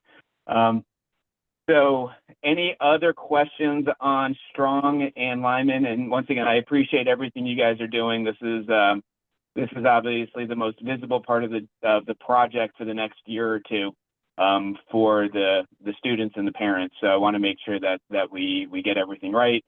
So any other questions on Strong and Lyman? And once again, I appreciate everything you guys are doing. This is obviously the most visible part of the project for the next year or two, for the students and the parents. So I want to make sure that we get everything right.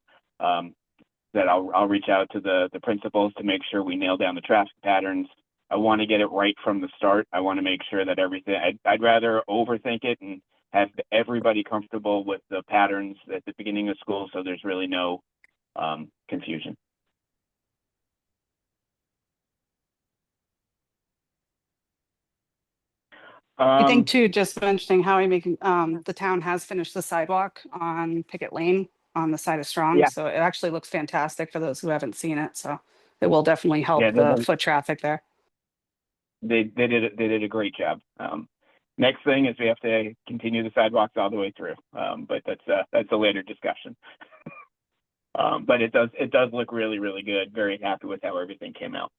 That I'll reach out to the principals to make sure we nail down the traffic patterns. I want to get it right from the start. I want to make sure that everything, I'd rather overthink it and have everybody comfortable with the patterns at the beginning of school, so there's really no confusion. I think too, just mentioning how the town has finished the sidewalk on Pickett Lane on the side of Strong. Yeah. So it actually looks fantastic for those who haven't seen it. So it will definitely help Yeah, the foot traffic there. They did a great job. Next thing is we have to continue the sidewalks all the way through, but that's a later discussion. But it does look really, really good. Very happy with how everything came out.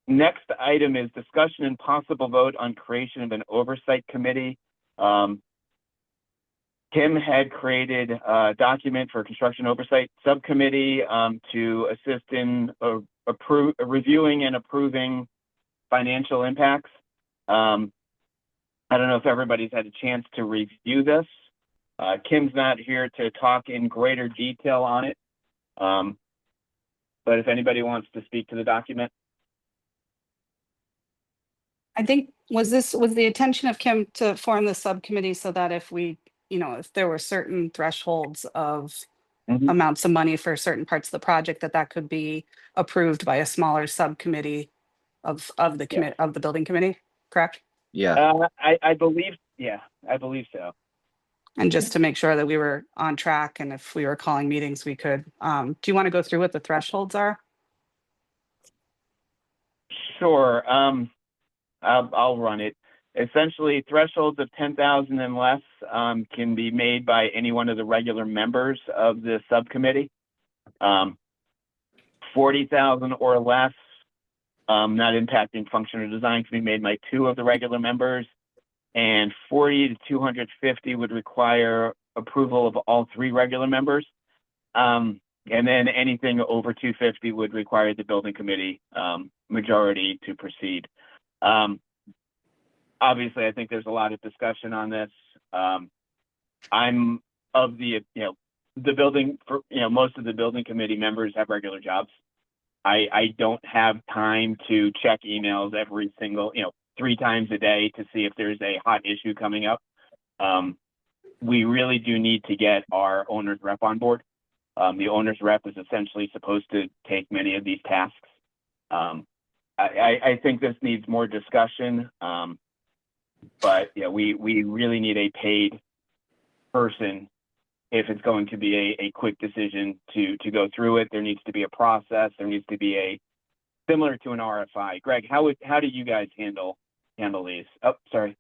Next item is discussion and possible vote on creation of an oversight committee. Kim had created a document for construction oversight subcommittee to assist in reviewing and approving financial impacts. I don't know if everybody's had a chance to review this. Kim's not here to talk in greater detail on it. But if anybody wants to speak to the document. I think, was the intention of Kim to form the subcommittee so that if we, if there were certain thresholds of amounts of money for certain parts of the project, that could be approved by a smaller subcommittee of the building committee, correct? Yeah. I believe so. And just to make sure that we were on track, and if we were calling meetings, we could, do you want to go through what the thresholds are? Sure. I'll run it. Essentially, thresholds of 10,000 and less can be made by any one of the regular members of the subcommittee. 40,000 or less, not impacting function or design, can be made by 2 of the regular members. And 40 to 250 would require approval of all 3 regular members. And then anything over 250 would require the building committee majority to proceed. Obviously, I think there's a lot of discussion on this. I'm of the, most of the building committee members have regular jobs. I don't have time to check emails every single, 3 times a day to see if there's a hot issue coming up. We really do need to get our owner's rep on board. The owner's rep is essentially supposed to take many of these tasks. I think this needs more discussion, but we really need a paid person if it's going to be a quick decision to go through it. There needs to be a process. There needs to be similar to an RFI. Greg, how do you guys handle these? Oh, sorry.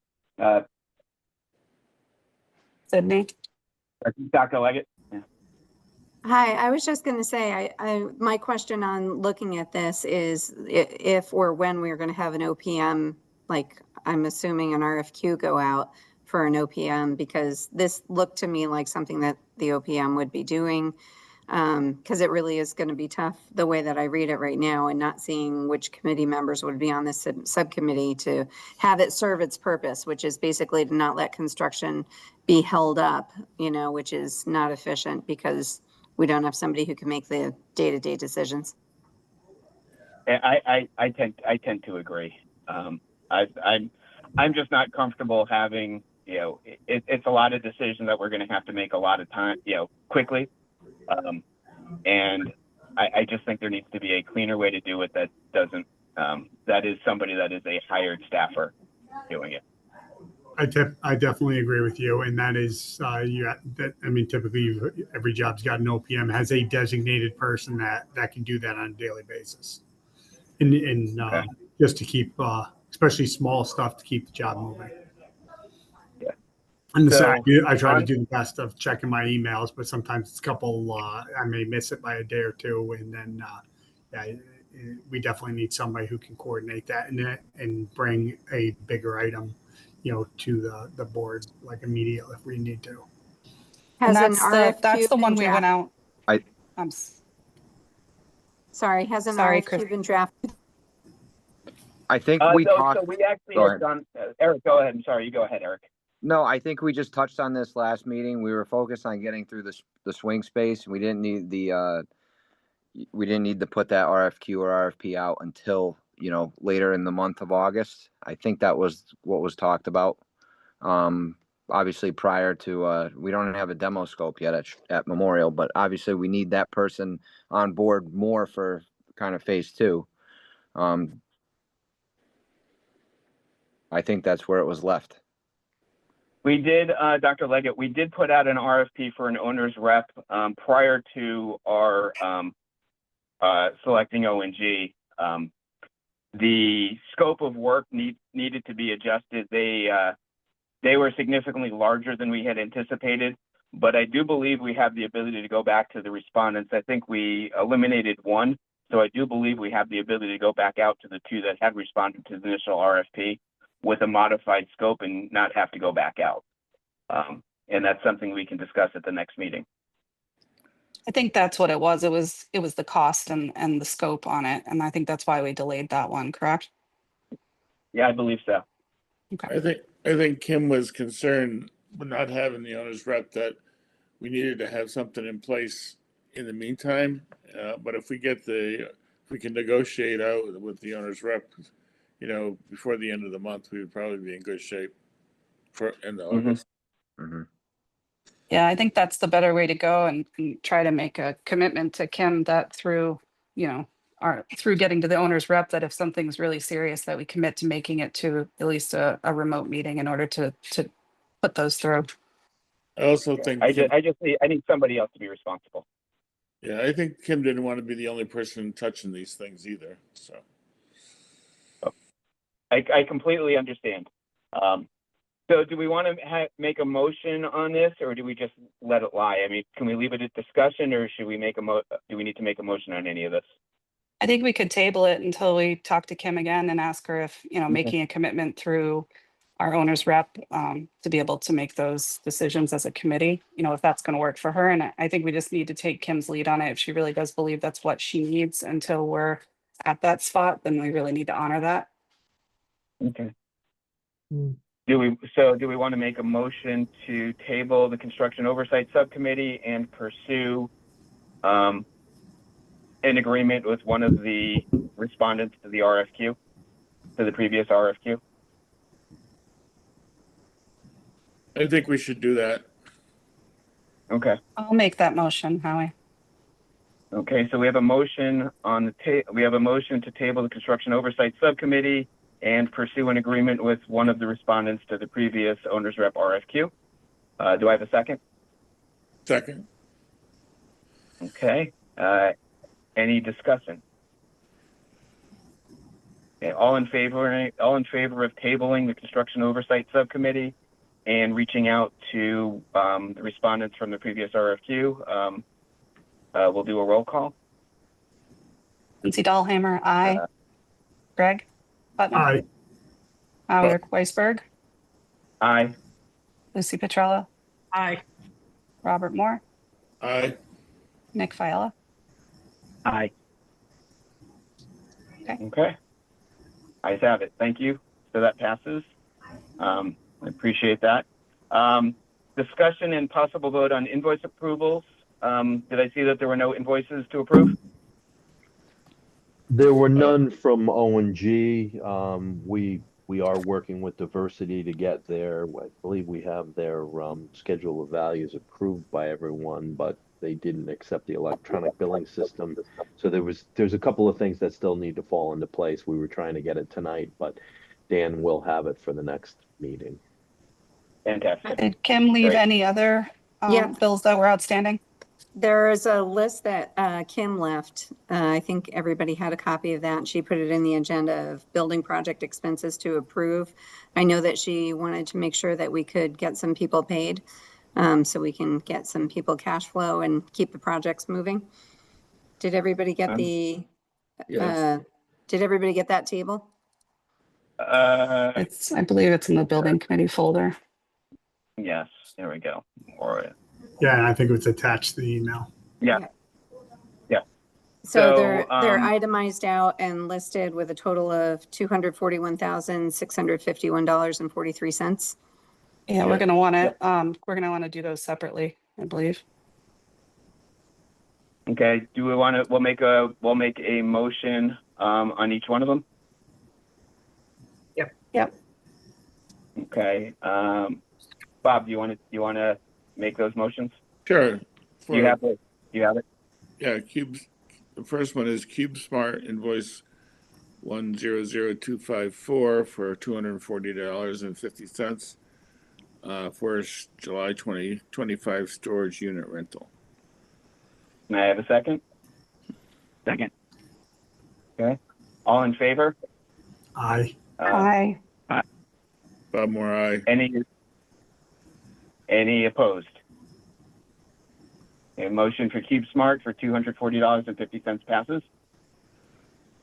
Sydney? Dr. Leggett? Yeah. Hi, I was just going to say, my question on looking at this is if or when we're going to have an OPM, like I'm assuming an RFQ go out for an OPM, because this looked to me like something that the OPM would be doing, because it really is going to be tough the way that I read it right now, and not seeing which committee members would be on this subcommittee to have it serve its purpose, which is basically to not let construction be held up, which is not efficient because we don't have somebody who can make the day-to-day decisions. I tend to agree. I'm just not comfortable having, it's a lot of decisions that we're going to have to make a lot of time, quickly. And I just think there needs to be a cleaner way to do it that doesn't, that is somebody that is a hired staffer doing it. I definitely agree with you, and that is typically every job's got an OPM, has a designated person that can do that on a daily basis, and Okay. just to keep especially small stuff to keep the job moving. Yeah. And So, I try to do the best of checking my emails, but sometimes it's a couple. I may miss it by a day or two, and then we definitely need somebody who can coordinate that and bring a bigger item, to the board like immediately if we need to. Has And an RFQ that's the been one we went drafted? out. Sorry, has an Sorry, RFQ Chris. been drafted? I think we talked. So we actually Go have ahead. done, Eric, go ahead. I'm sorry. You go ahead, Eric. No, I think we just touched on this last meeting. We were focused on getting through the swing space. We didn't need to put that RFQ or RFP out until, later in the month of August. I think that was what was talked about. Obviously prior to, we don't have a demo scope yet at Memorial, but obviously we need that person on board more for kind of phase 2. I think that's where it was left. We did, Dr. Leggett, we did put out an RFP for an owner's rep prior to our selecting ONG. the scope of work needed to be adjusted. They were significantly larger than we had anticipated, but I do believe we have the ability to go back to the respondents. I think we eliminated one, so I do believe we have the ability to go back out to the two that had responded to the initial RFP with a modified scope and not have to go back out. And that's something we can discuss at the next meeting. I think that's what it was. It was the cost and the scope on it. And I think that's why we delayed that one, correct? Yeah, I believe so. Okay. I think Kim was concerned with not having the owner's rep, that we needed to have something in place in the meantime. But if we can negotiate out with the owner's rep, before the end of the month, we would probably be in good shape for end of August. Mm-hmm. Yeah, I think that's the better way to go and try to make a commitment to Kim that through getting to the owner's rep, that if something's really serious, that we commit to making it to at least a remote meeting in order to put those through. I also think I need somebody else to be responsible. Yeah, I think Kim didn't want to be the only person touching these things either. So I completely understand. So do we want to make a motion on this, or do we just let it lie? I mean, can we leave it at discussion, or should we do we need to make a motion on any of this? I think we could table it until we talk to Kim again and ask her if, making a commitment through our owner's rep to be able to make those decisions as a committee, if that's going to work for her. And I think we just need to take Kim's lead on it. If she really does believe that's what she needs until we're at that spot, then we really need to honor that. Okay. Do we want to make a motion to table the construction oversight subcommittee and pursue an agreement with one of the respondents to the RFQ, to the previous RFQ? I think we should do that. Okay. I'll make that motion, Howie. Okay, so we have a motion on the we have a motion to table the construction oversight subcommittee and pursue an agreement with one of the respondents to the previous owner's rep RFQ. Do I have a second? Second. Okay. Any discussion? Okay, all in favor of tabling the construction oversight subcommittee and reaching out to the respondents from the previous RFQ. We'll do a roll call. Lindsay Dahlhammer, aye. Greg Putnam. Aye. Howard Weisberg. Aye. Lucy Petrello. Aye. Robert Moore. Aye. Nick Fiala. Aye. Okay. Okay. Ayes have it. Thank you. So that passes. I appreciate that. Discussion and possible vote on invoice approvals. Did I see that there were no invoices to approve? There were none from O&G. We are working with Diversity to get their, I believe we have their schedule of values approved by everyone, but they didn't accept the electronic billing system. So there's a couple of things that still need to fall into place. We were trying to get it tonight, but Dan will have it for the next meeting. Fantastic. Did Kim leave Great. any other Yeah. bills that were outstanding? There is a list that Kim left. I think everybody had a copy of that. She put it in the agenda of building project expenses to approve. I know that she wanted to make sure that we could get some people paid so we can get some people cash flow and keep the projects moving. Did everybody get Yes. did everybody get that table? I believe it's in the building committee folder. Yes. There we go. Yeah, and I think it was attached to the email. Yeah. So So, they're itemized out and listed with a total of $241,651.43. Yeah, we're gonna want to do those separately, I believe. Okay. Do we want to? We'll make a motion on each one of them. Yep. Okay. Bob, do you want to make those motions? Sure. You have it. Yeah, the first one is CubeSmart invoice 100254 for $240.50 for July 2025 storage unit rental. May I have a second? Second. Okay. All in favor? Aye. Aye. Bob Moore, aye. Any opposed? A motion for Cube Smart for $240.50 passes.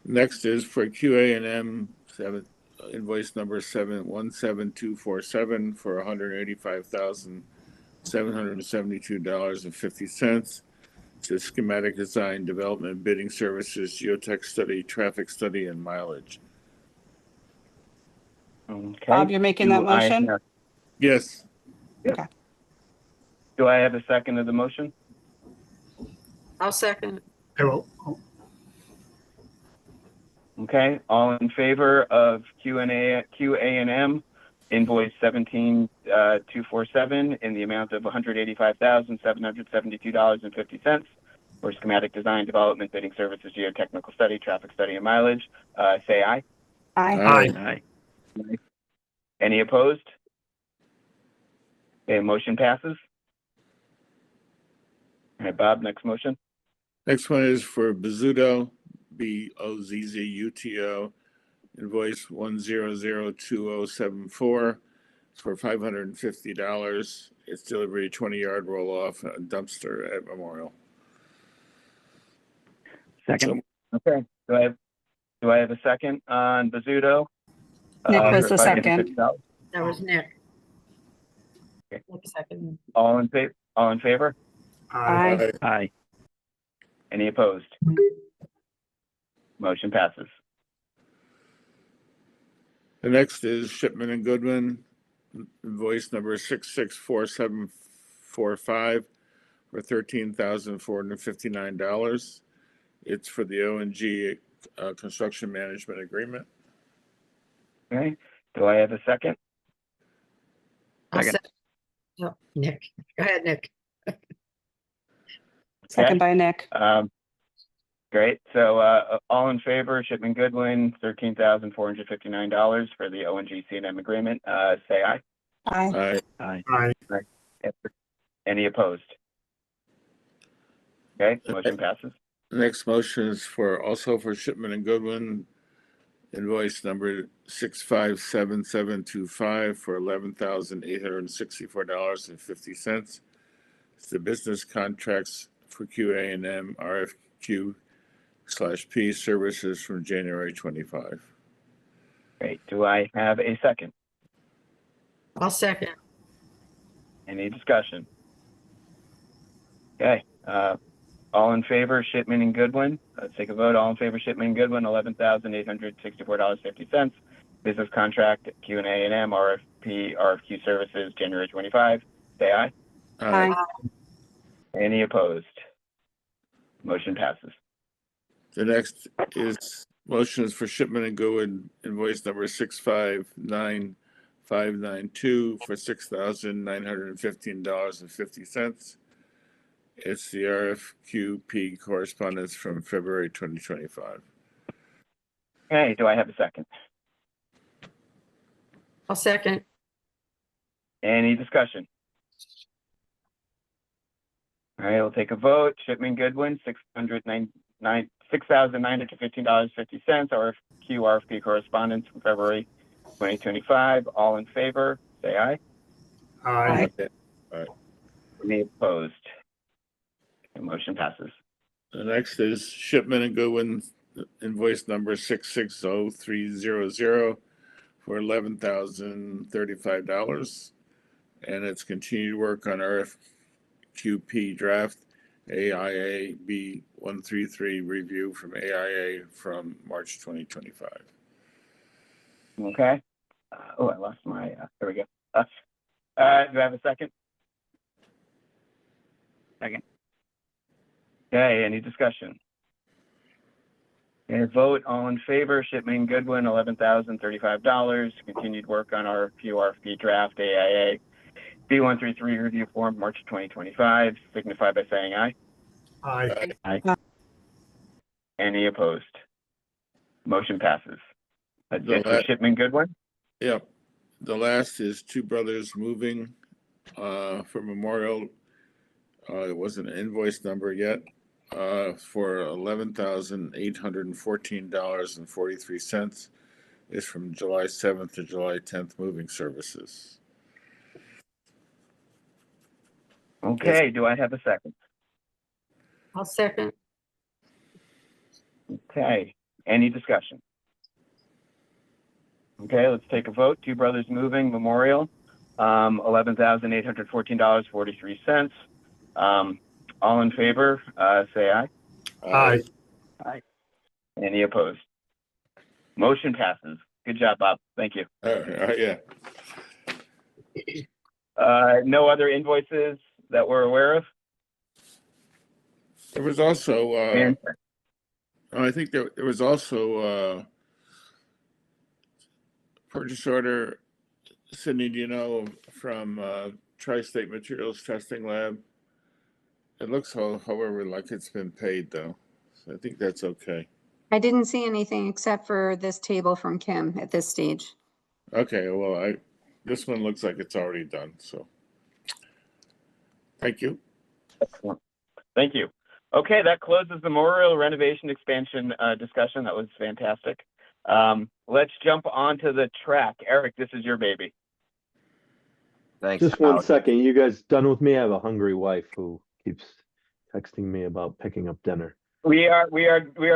Next is for QA&M invoice number 717247 for $185,772.50. To schematic design, development, bidding services, geotech study, traffic study, and mileage. Okay. Bob, you're making that Do I motion? have- Yes. Okay. Do I have a second of the motion? I'll second. I will. Okay, all in favor of QA&M invoice 17247 in the amount of $185,772.50 for schematic design, development, bidding services, geotechnical study, traffic study, and mileage, say aye. Aye. Aye. Any opposed? Okay, motion passes. All right, Bob, next motion. Next one is for Bozzuto, BOZZUTO, invoice 1002074 for $550. It's delivery 20-yard roll-off dumpster at Memorial. Second. Okay, do I have a second on Bozzuto? Nick was for the second. $550? That was Nick. Okay. Nick second. All in favor? Aye. Aye. Any opposed? Motion passes. The next is Shipman and Goodwin, invoice number 664745 for $13,459. It's for the O&G construction management agreement. Okay, do I have a second? I'll Second. second. Oh, Nick. Go ahead, Nick. Second by Nick. Great, so all in favor, Shipman Goodwin, $13,459 for the O&G C&M agreement, say aye. Aye. Aye. Aye. Any opposed? Okay, motion passes. The next motion is also for Shipman and Goodwin, invoice number 657725 for $11,864.50. It's the business contracts for QA&M RFQ/P services from January 25. Great, do I have a second? I'll second. Any discussion? Okay, all in favor, Shipman and Goodwin, let's take a vote. All in favor, Shipman and Goodwin, $11,864.50. Business contract, Q&A&M, RFQ services, January 25. Say aye. Aye. Any opposed? Motion passes. The next is motions for Shipman and Goodwin, invoice number 659592 for $6,915.50. It's the RFQ/P correspondence from February 2025. Okay, do I have a second? I'll second. Any discussion? All right, we'll take a vote. Shipman Goodwin, $6,915.50, RFQ/RFP correspondence from February 2025. All in favor, say aye. Aye. Any opposed? The motion passes. The next is Shipman and Goodwin, invoice number 660300 for $11,035. And it's continued work on RFQ/P draft AIA B133 review from AIA from March 2025. Okay. I lost my, there we go. Do I have a second? Second. Okay, any discussion? Okay, vote, all in favor, Shipman Goodwin, $11,035, continued work on our RFP draft AIA B133 review form, March 2025, signify by saying aye. Aye. Aye. Any opposed? Motion passes. That's it for Shipman Goodwin? Yeah. The last is Two Brothers Moving for Memorial. It wasn't an invoice number yet. For $11,814.43. is from July 7th to July 10th moving services. Okay, do I have a second? I'll second. Okay, any discussion? Okay, let's take a vote. Two Brothers Moving Memorial, $11,814.43. All in favor, say aye. Aye. Aye. Any opposed? Motion passes. Good job, Bob. Thank you. Yeah. No other invoices that we're aware of? There was also, And I think there was also purchase order, Sydney, do you know, from Tri-State Materials Testing Lab? It looks, however, like it's been paid though. So I think that's okay. I didn't see anything except for this table from Kim at this stage. Okay, well, this one looks like it's already done, so. Thank you. excellent. Thank you. Okay, that closes the memorial renovation expansion discussion. That was fantastic. Let's jump onto the track. Eric, this is your baby. Thanks. Just one Alex. second. You guys done with me? I have a hungry wife who keeps texting me about picking up dinner. We are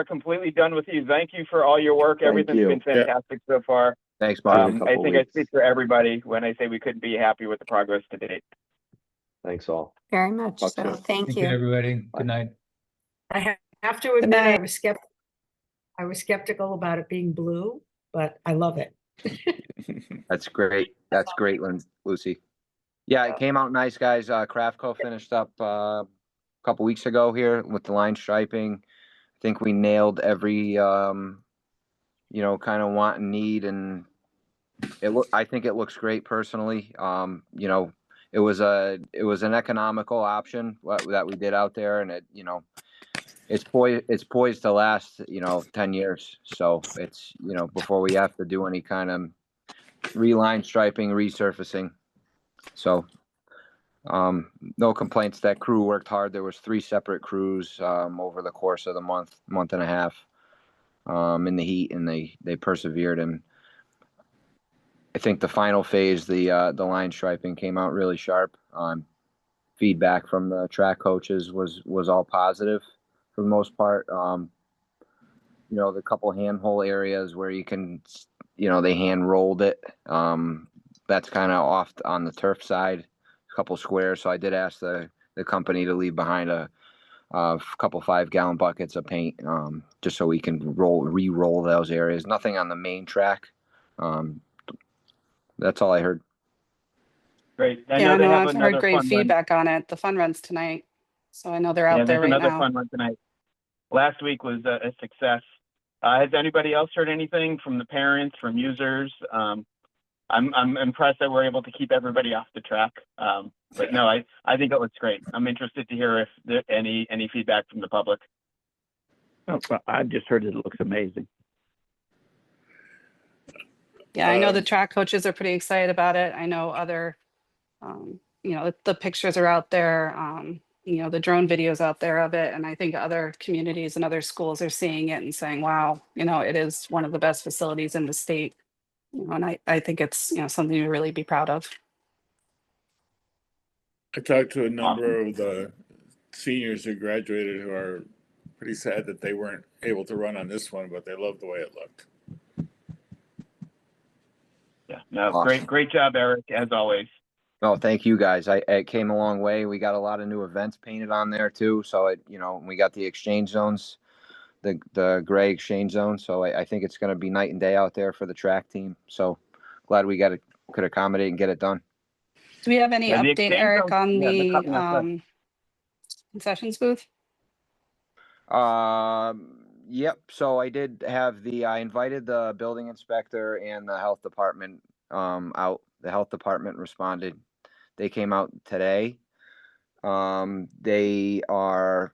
completely done with you. Thank you for all your work. Thank Everything's you. been fantastic so far. Thanks, Bob. a I couple think I weeks. speak for everybody when I say we couldn't be happy with the progress to date. Thanks all. Very much Okay. so. Thank Thank you, you. everybody. Good night. I have to admit, night. I was skeptical about it being blue, but I love it. That's great. That's great, Lucy. Yeah, it came out nice, guys. Craftco finished up a couple weeks ago here with the line striping. I think we nailed every kind of want and need, and I think it looks great personally. It was an economical option that we did out there, and it's poised to last 10 years. So it's before we have to do any kind of reline striping, resurfacing. So no complaints. That crew worked hard. There was 3 separate crews over the course of the month and a half in the heat, and they persevered. And I think the final phase, the line striping, came out really sharp. Feedback from the track coaches was all positive for the most part. The couple handhole areas where you can, they hand rolled it. That's kind of off on the turf side, a couple squares. So I did ask the company to leave behind a couple 5-gallon buckets of paint, just so we can re-roll those areas. Nothing on the main track. That's all I heard. Great. Yeah, they no, have I've another heard great fun run. feedback on it. The fun runs tonight. So I know they're out there There's right another now. fun one tonight. Last week was a success. Has anybody else heard anything from the parents, from users? I'm impressed that we're able to keep everybody off the track. But no, I think it looks great. I'm interested to hear if there any feedback from the public. Oh, I've just heard it looks amazing. Yeah, I know the track coaches are pretty excited about it. I know other, the pictures are out there, the drone videos out there of it. And I think other communities and other schools are seeing it and saying, wow, it is one of the best facilities in the state. And I think it's, something to really be proud of. I talked to a number of the seniors who graduated who are pretty sad that they weren't able to run on this one, but they loved the way it looked. Yeah, no, Awesome. great job, Eric, as always. No, thank you guys. It came a long way. We got a lot of new events painted on there too. So we got the exchange zones, the gray exchange zone. So I think it's going to be night and day out there for the track team. So glad we could accommodate and get it done. Do we have any Yeah, the update, exchange Eric, zone- on yeah, they're the coming outside. concessions booth? Yep. So I invited the building inspector and the health department out. The health department responded. They came out today. They are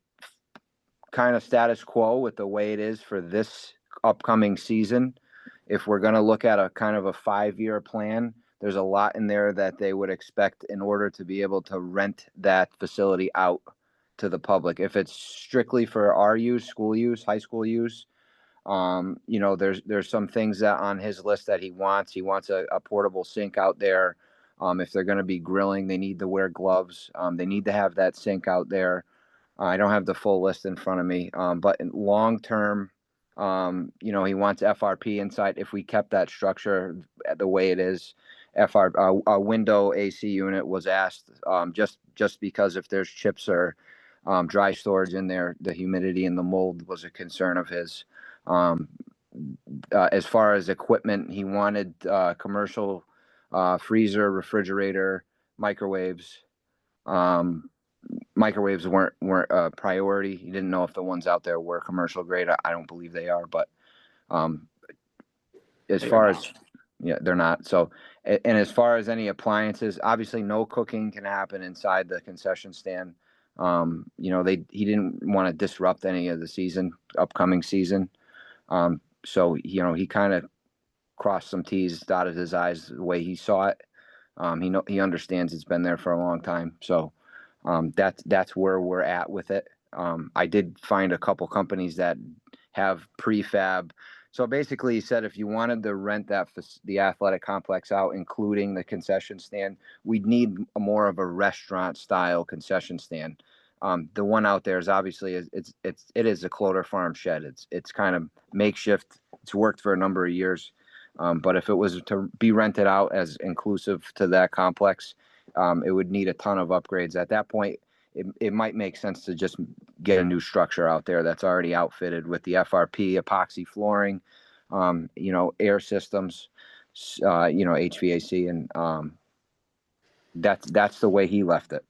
kind of status quo with the way it is for this upcoming season. If we're going to look at a kind of a 5-year plan, there's a lot in there that they would expect in order to be able to rent that facility out to the public. If it's strictly for our use, school use, high school use, You know, there's some things that on his list that he wants. He wants a portable sink out there. If they're going to be grilling, they need to wear gloves. They need to have that sink out there. I don't have the full list in front of me, but in long term, you know, he wants FRP inside. If we kept that structure the way it is, a window AC unit was asked, just because if there's chips or dry storage in there, the humidity and the mold was a concern of his. As far as equipment, he wanted commercial freezer, refrigerator, microwaves. Microwaves weren't a priority. He didn't know if the ones out there were commercial grade. I don't believe they are, but as They far are as not. yeah, they're not. So, and as far as any appliances, obviously no cooking can happen inside the concession stand. You know, he didn't want to disrupt any of the upcoming season. So, you know, he kind of crossed some T's, dotted his I's the way he saw it. He understands it's been there for a long time. So, that's where we're at with it. I did find a couple companies that have prefab. So basically, he said if you wanted to rent the athletic complex out, including the concession stand, we'd need more of a restaurant style concession stand. The one out there is obviously it is a Cloder Farm shed. It's kind of makeshift. It's worked for a number of years, but if it was to be rented out as inclusive to that complex, it would need a ton of upgrades. At that point, it might make sense to just get a new structure out there that's already outfitted with the FRP, epoxy flooring, you know, air systems, you know, HVAC, and that's the way he left it.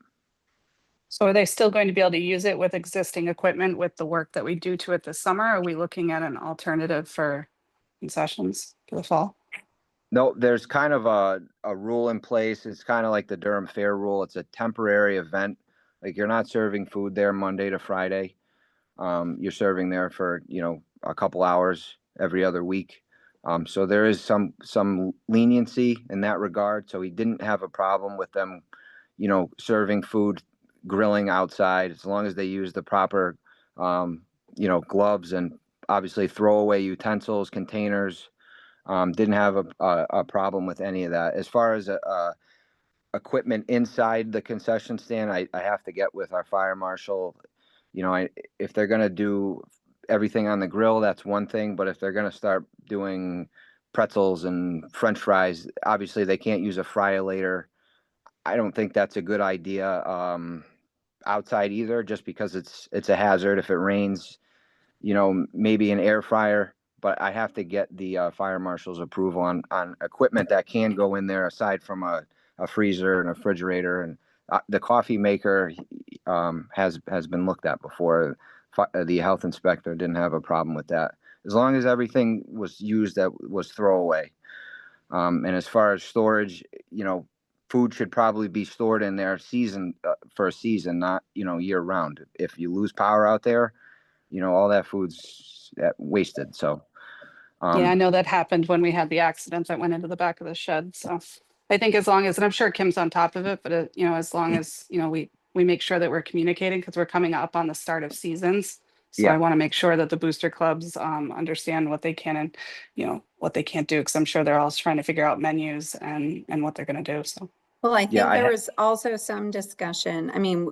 So are they still going to be able to use it with existing equipment with the work that we do to it this summer? Are we looking at an alternative for concessions for the fall? No, there's kind of a rule in place. It's kind of like the Durham Fair rule. It's a temporary event. Like you're not serving food there Monday to Friday. You're serving there for, you know, a couple hours every other week. So there is some leniency in that regard. So he didn't have a problem with them, you know, serving food, grilling outside, as long as they use the proper, you know, gloves and obviously throwaway utensils, containers. Didn't have a problem with any of that. As far as equipment inside the concession stand, I have to get with our fire marshal. You know, if they're going to do everything on the grill, that's one thing. But if they're going to start doing pretzels and French fries, obviously they can't use a fryer-later. I don't think that's a good idea outside either, just because it's a hazard. If it rains, you know, maybe an air fryer. But I have to get the fire marshal's approval on equipment that can go in there aside from a freezer and a refrigerator. And the coffee maker has been looked at before. The health inspector didn't have a problem with that, as long as everything was used that was throwaway. And as far as storage, you know, food should probably be stored in there for a season, not, you know, year round. If you lose power out there, you know, all that food's wasted. So. Yeah, I know that happened when we had the accident that went into the back of the shed. So I think as long as, and I'm sure Kim's on top of it, but you know, as long as, you know, we make sure that we're communicating, because we're coming up on the start of seasons. So Yeah. I want to make sure that the booster clubs understand what they can and, you know, what they can't do, because I'm sure they're all trying to figure out menus and what they're going to do. So. Well, I think Yeah, there was also some discussion. I mean,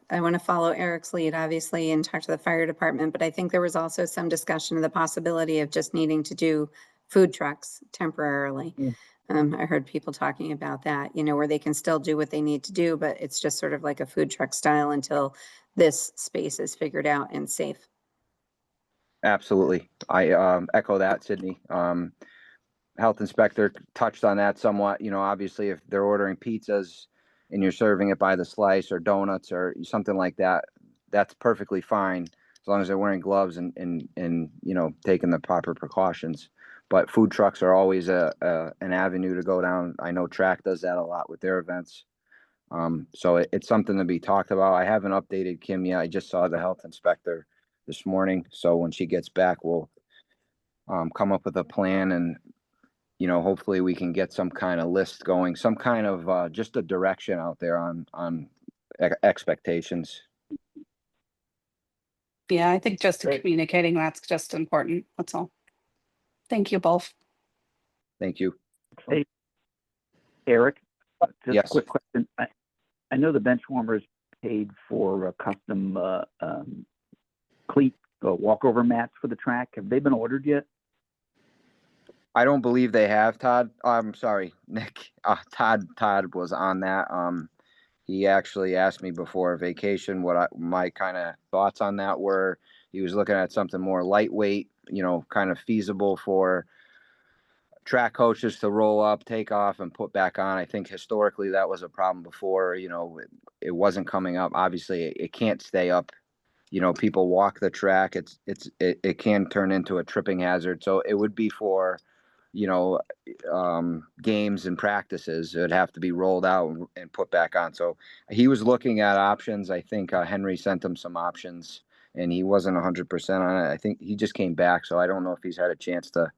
I want to follow Eric's lead, obviously, and talk to the fire department, but I think there was also some discussion of the possibility of just needing to do food trucks temporarily. I heard people talking about that, you know, where they can still do what they need to do, but it's just sort of like a food truck style until this space is figured out and safe. Absolutely. I echo that, Sydney. Health inspector touched on that somewhat. You know, obviously, if they're ordering pizzas and you're serving it by the slice or donuts or something like that, that's perfectly fine as long as they're wearing gloves and you know, taking the proper precautions. But food trucks are always an avenue to go down. I know Track does that a lot with their events. So it's something to be talked about. I haven't updated Kim yet. I just saw the health inspector this morning. So when she gets back, we'll come up with a plan, and you know, hopefully we can get some kind of list going, some kind of just a direction out there on expectations. Yeah, I think just Great. communicating, that's just important. That's all. Thank you both. Thank you. Hey, Eric, just a Yes. quick question. I know the bench warmers paid for custom cleat walkover mats for the track. Have they been ordered yet? I don't believe they have, Todd. I'm sorry, Nick. Todd was on that. He actually asked me before vacation what my kind of thoughts on that were. He was looking at something more lightweight, kind of feasible for track coaches to roll up, take off, and put back on. I think historically that was a problem before. It wasn't coming up. Obviously, it can't stay up. People walk the track. It can turn into a tripping hazard. So it would be for games and practices. It would have to be rolled out and put back on. So he was looking at options. I think Henry sent him some options, and he wasn't 100% on it. I think he just came back, so I don't know if he's had a chance to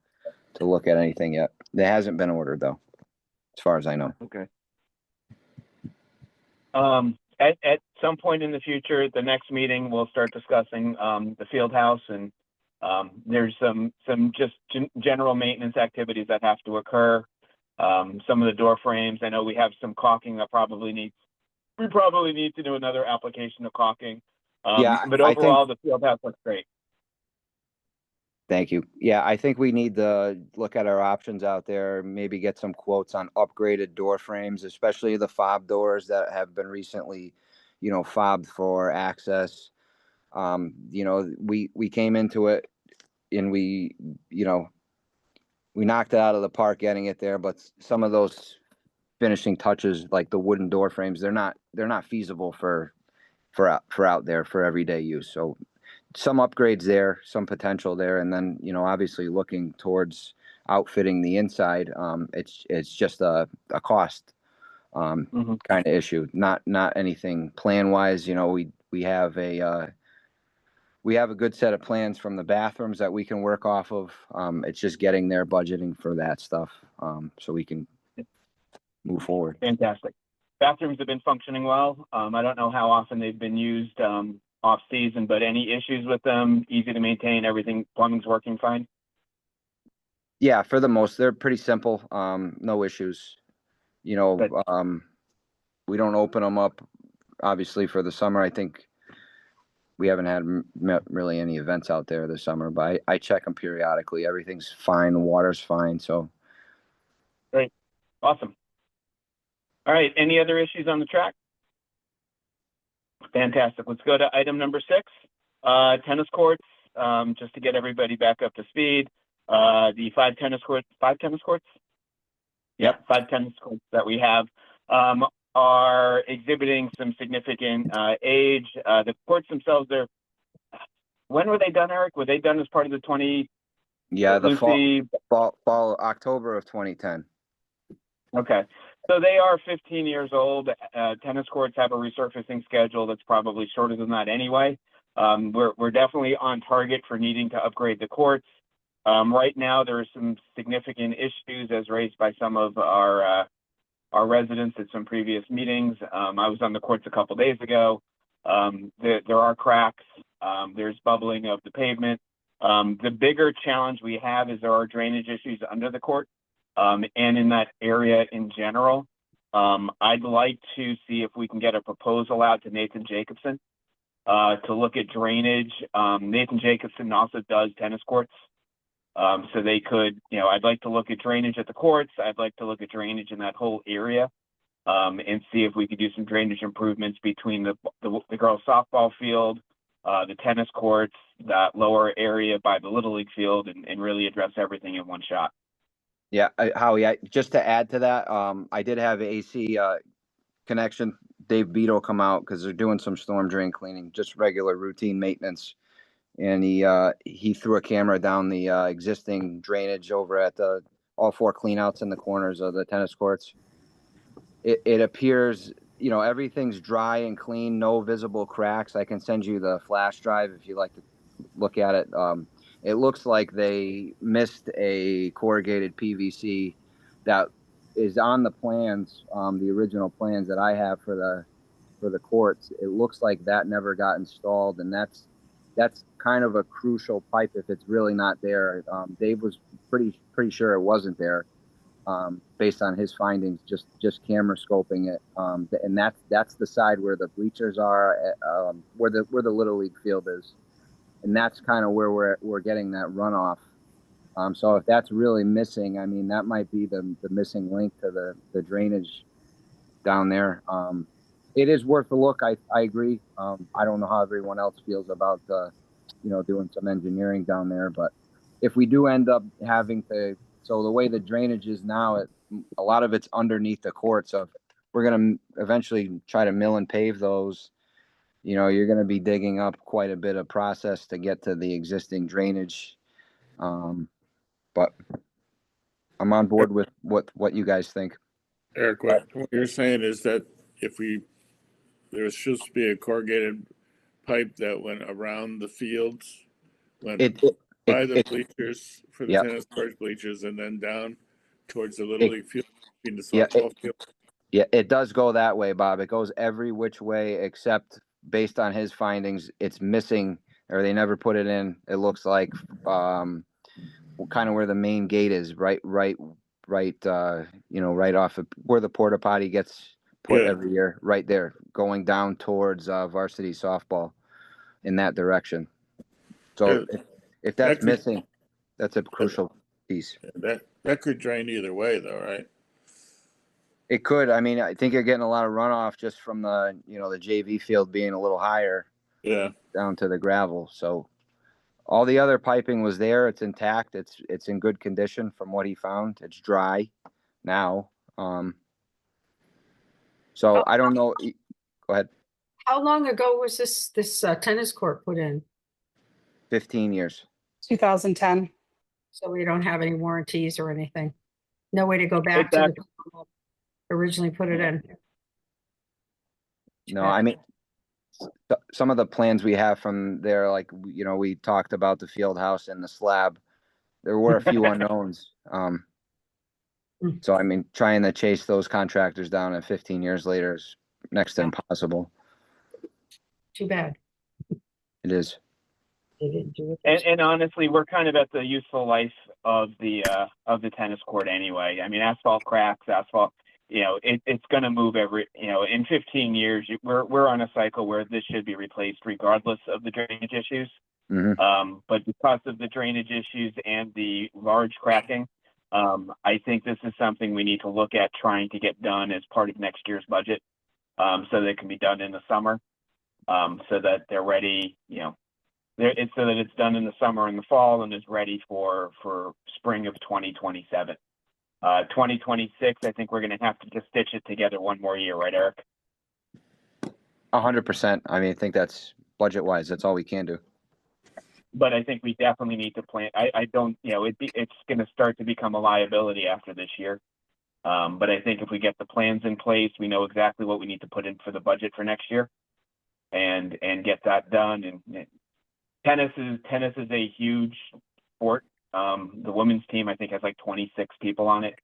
look at anything yet. It hasn't been ordered though, as far as I know. Okay. At some point in the future, the next meeting, we'll start discussing the field house, and there's some just general maintenance activities that have to occur. Some of the door frames, I know we have some caulking that we probably need to do another application of caulking. But overall, the field house looks great. Thank you. Yeah, I think we need to look at our options out there, maybe get some quotes on upgraded door frames, especially the fob doors that have been recently, fobbed for access. We came into it and we knocked it out of the park getting it there, but some of those finishing touches, like the wooden door frames, they're not feasible for out there for everyday use. So some upgrades there, some potential there, and then obviously looking towards outfitting the inside. It's just a cost kind of issue, not anything plan wise. We have a good set of plans from the bathrooms that we can work off of. It's just getting there, budgeting for that stuff, so we can move forward. Fantastic. Bathrooms have been functioning well. I don't know how often they've been used off season, but any issues with them? Easy to maintain. Everything, plumbing's working fine. Yeah, for the most, they're pretty simple. No issues. We don't open them up obviously for the summer. I think we haven't had really any events out there this summer, but I check them periodically. Everything's fine. The water's fine. So great. Awesome. All right. Any other issues on the track? Fantastic. Let's go to item number 6, tennis courts. Just to get everybody back up to speed. The 5 tennis courts. Yep. 5 tennis courts that we have are exhibiting some significant age. The courts themselves, when were they done, Eric? Were they done as part of the 20? Yeah, the fall October of 2010. Okay. So they are 15 years old. Tennis courts have a resurfacing schedule that's probably shorter than that anyway. We're definitely on target for needing to upgrade the courts. Right now, there are some significant issues as raised by some of our residents at some previous meetings. I was on the courts a couple days ago. There are cracks. There's bubbling of the pavement. The bigger challenge we have is there are drainage issues under the court. And in that area in general. I'd like to see if we can get a proposal out to Nathan Jacobson to look at drainage. Nathan Jacobson also does tennis courts. So they could, I'd like to look at drainage at the courts. I'd like to look at drainage in that whole area and see if we could do some drainage improvements between the girls' softball field, the tennis courts, that lower area by the Little League field, and really address everything in one shot. Yeah, Howie, just to add to that, I did have AC connection, Dave Beto come out because they're doing some storm drain cleaning, just regular routine maintenance. And he threw a camera down the existing drainage over at all 4 cleanouts in the corners of the tennis courts. It appears, everything's dry and clean, no visible cracks. I can send you the flash drive if you'd like to look at it. It looks like they missed a corrugated PVC that is on the plans, the original plans that I have for the courts. It looks like that never got installed, and that's that's kind of a crucial pipe if it's really not there. Dave was pretty sure it wasn't there, based on his findings, just camera scoping it. And that's the side where the bleachers are, where the Little League field is, and that's kind of where we're getting that runoff. So if that's really missing, I mean, that might be the missing link to the drainage down there. It is worth a look. I agree. I don't know how everyone else feels about, doing some engineering down there, but if we do end up having to, so the way the drainage is now, a lot of it's underneath the court. So if we're going to eventually try to mill and pave those, you're going to be digging up quite a bit of process to get to the existing drainage. But I'm on board with what you guys think. Eric, what you're saying is that there should be a corrugated pipe that went around the fields, went by the bleachers for the Yep. tennis court bleachers, and then down towards the Little League field, between the Yeah, softball field. Yeah, it does go that way, Bob. It goes every which way except, based on his findings, it's missing, or they never put it in. It looks like kind of where the main gate is, right right off of where the porta potty gets put every year, right there, going down towards varsity softball in that direction. So if that's missing, that's a crucial piece. That could drain either way, though, right? It could. I mean, I think you're getting a lot of runoff just from the JV field being a little higher. Yeah. Down to the gravel. So all the other piping was there. It's intact. It's in good condition from what he found. It's dry now. So I don't know. Go ahead. How long ago was this tennis court put in? 15 years. 2010. So we don't have any warranties or anything. No way to go back to the people that originally put it in. No, I mean, some of the plans we have from there, like, we talked about the field house and the slab. There were a few unknowns. So, I mean, trying to chase those contractors down at 15 years later is next to impossible. Too bad. It is. They didn't do it. And honestly, we're kind of at the useful life of the tennis court anyway. I mean, asphalt cracks, it's going to move in 15 years. We're on a cycle where this should be replaced regardless of the drainage issues. Mm-hmm. But because of the drainage issues and the large cracking, I think this is something we need to look at trying to get done as part of next year's budget, so that it can be done in the summer, so that they're ready, so that it's done in the summer and the fall and is ready for spring of 2027. 2026, I think we're going to have to just stitch it together one more year, right, Eric? 100%. I mean, I think that's budget-wise. That's all we can do. But I think we definitely need to plan. I don't, it's going to start to become a liability after this year. But I think if we get the plans in place, we know exactly what we need to put in for the budget for next year, and get that done. And tennis is a huge sport. The women's team, I think, has like 26 people on it.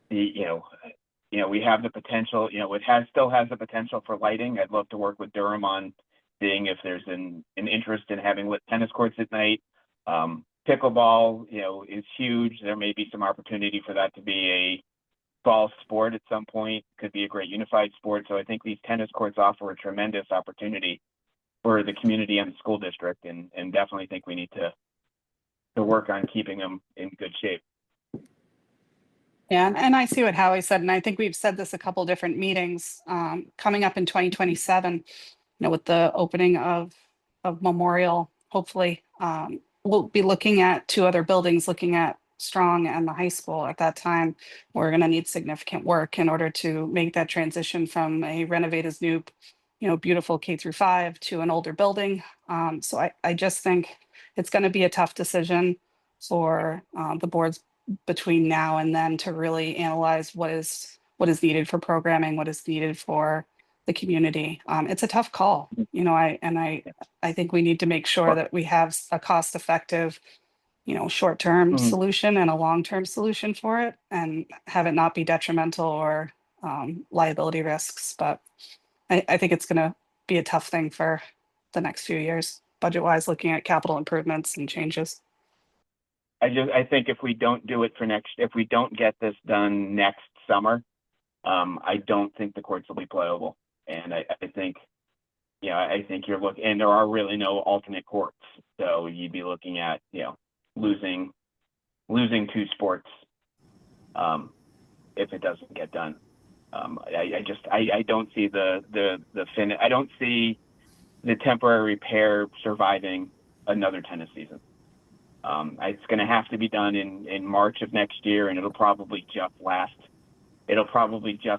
We have the potential, it still has the potential for lighting. I'd love to work with Durham on seeing if there's an interest in having lit tennis courts at night. Pickleball, is huge. There may be some opportunity for that to be a fall sport at some point. Could be a great unified sport. So I think these tennis courts offer a tremendous opportunity for the community and the school district, and definitely think we need to work on keeping them in good shape. Yeah, and I see what Howie said, and I think we've said this a couple different meetings, coming up in 2027, with the opening of Memorial, hopefully, we'll be looking at two other buildings, looking at Strong and the high school at that time. We're going to need significant work in order to make that transition from a renovated new, beautiful K-5 to an older building. So I just think it's going to be a tough decision for the boards between now and then to really analyze what is needed for programming, what is needed for the community. It's a tough call, I think we need to make sure that we have a cost-effective, short-term solution and a long-term solution for it, and have it not be detrimental or liability risks. But I think it's going to be a tough thing for the next few years, budget-wise, looking at capital improvements and changes. I think if we don't do it if we don't get this done next summer, I don't think the courts will be playable. And I think, I think you're looking, and there are really no alternate courts. So you'd be looking at, losing 2 sports, if it doesn't get done. I don't see I don't see the temporary repair surviving another tennis season. It's going to have to be done in March of next year, and it'll probably just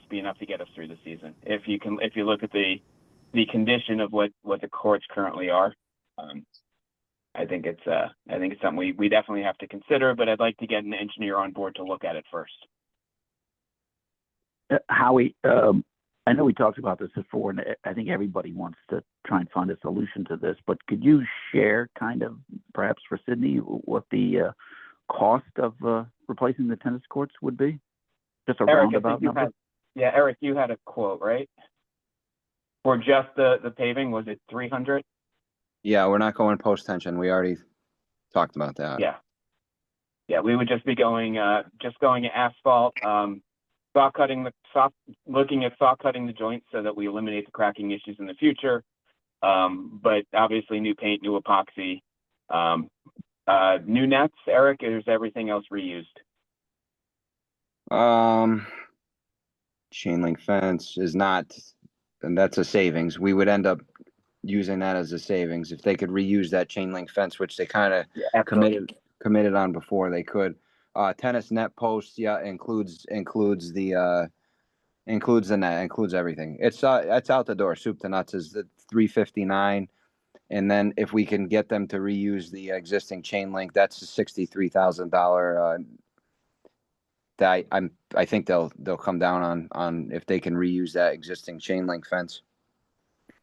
be enough to get us through the season. If you look at the condition of what the courts currently are, I think it's something we definitely have to consider, but I'd like to get an engineer on board to look at it first. Howie, I know we talked about this before, and I think everybody wants to try and find a solution to this, but could you share kind of, perhaps for Sydney, what the cost of replacing the tennis courts would be? Just a roundabout number? Eric, you had a quote, right? For just the paving, was it 300? Yeah, we're not going post-tension. We already talked about that. Yeah, we would just be going asphalt, looking at saw cutting the joints so that we eliminate the cracking issues in the future. But obviously new paint, new epoxy, new nets. Eric, is everything else reused? Chain link fence is not, and that's a savings. We would end up using that as a savings if they could reuse that chain link fence, which they kind of committed on before. They could. Tennis net posts, includes the net, includes everything. It's out the door. Soup to nuts is the $359, and then if we can get them to reuse the existing chain link, that's a $63,000. That I think they'll come down on if they can reuse that existing chain link fence.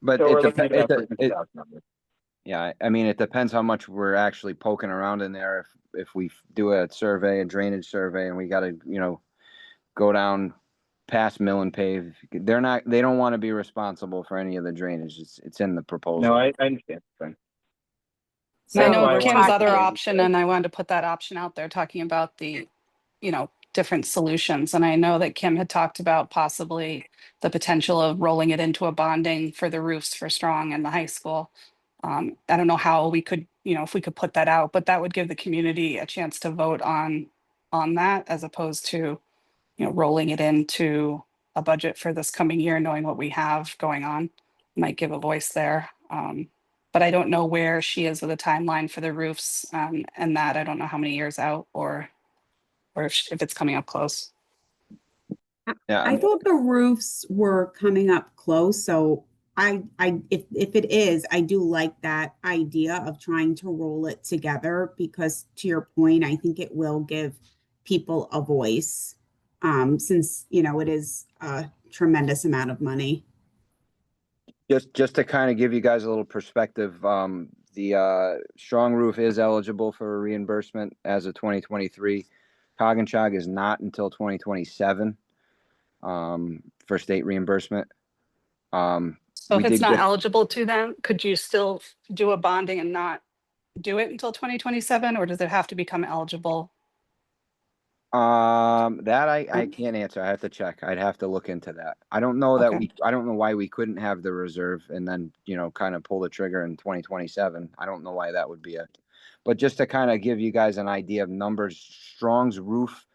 But So yeah, I mean, it depends how much we're actually poking around in there. If we do a drainage survey, and we got to, go down past mill and pave, they don't want to be responsible for any of the drainage. It's in the proposal. No, I understand. Fine. So I know I Kim's wanted other to- option, and I wanted to put that option out there, talking about the, different solutions. And I know that Kim had talked about possibly the potential of rolling it into a bonding for the roofs for Strong and the high school. I don't know how we could, if we could put that out, but that would give the community a chance to vote on that, as opposed to, rolling it into a budget for this coming year, knowing what we have going on. Might give a voice there. But I don't know where she is with a timeline for the roofs, and that I don't know how many years out, or if it's coming up close. Yeah, I thought the roofs were coming up close, so if it is, I do like that idea of trying to roll it together, because to your point, I think it will give people a voice, since, it is a tremendous amount of money. Just to kind of give you guys a little perspective, the Strong roof is eligible for a reimbursement as of 2023. Coginchaug is not until 2027 for state reimbursement. So if it's not eligible to them, could you still do a bonding and not do it until 2027, or does it have to become eligible? That I can't answer. I have to check. I'd have to look into that. I don't know that Okay. I don't know why we couldn't have the reserve and then, kind of pull the trigger in 2027. I don't know why that would be but just to kind of give you guys an idea of numbers, Strong's roof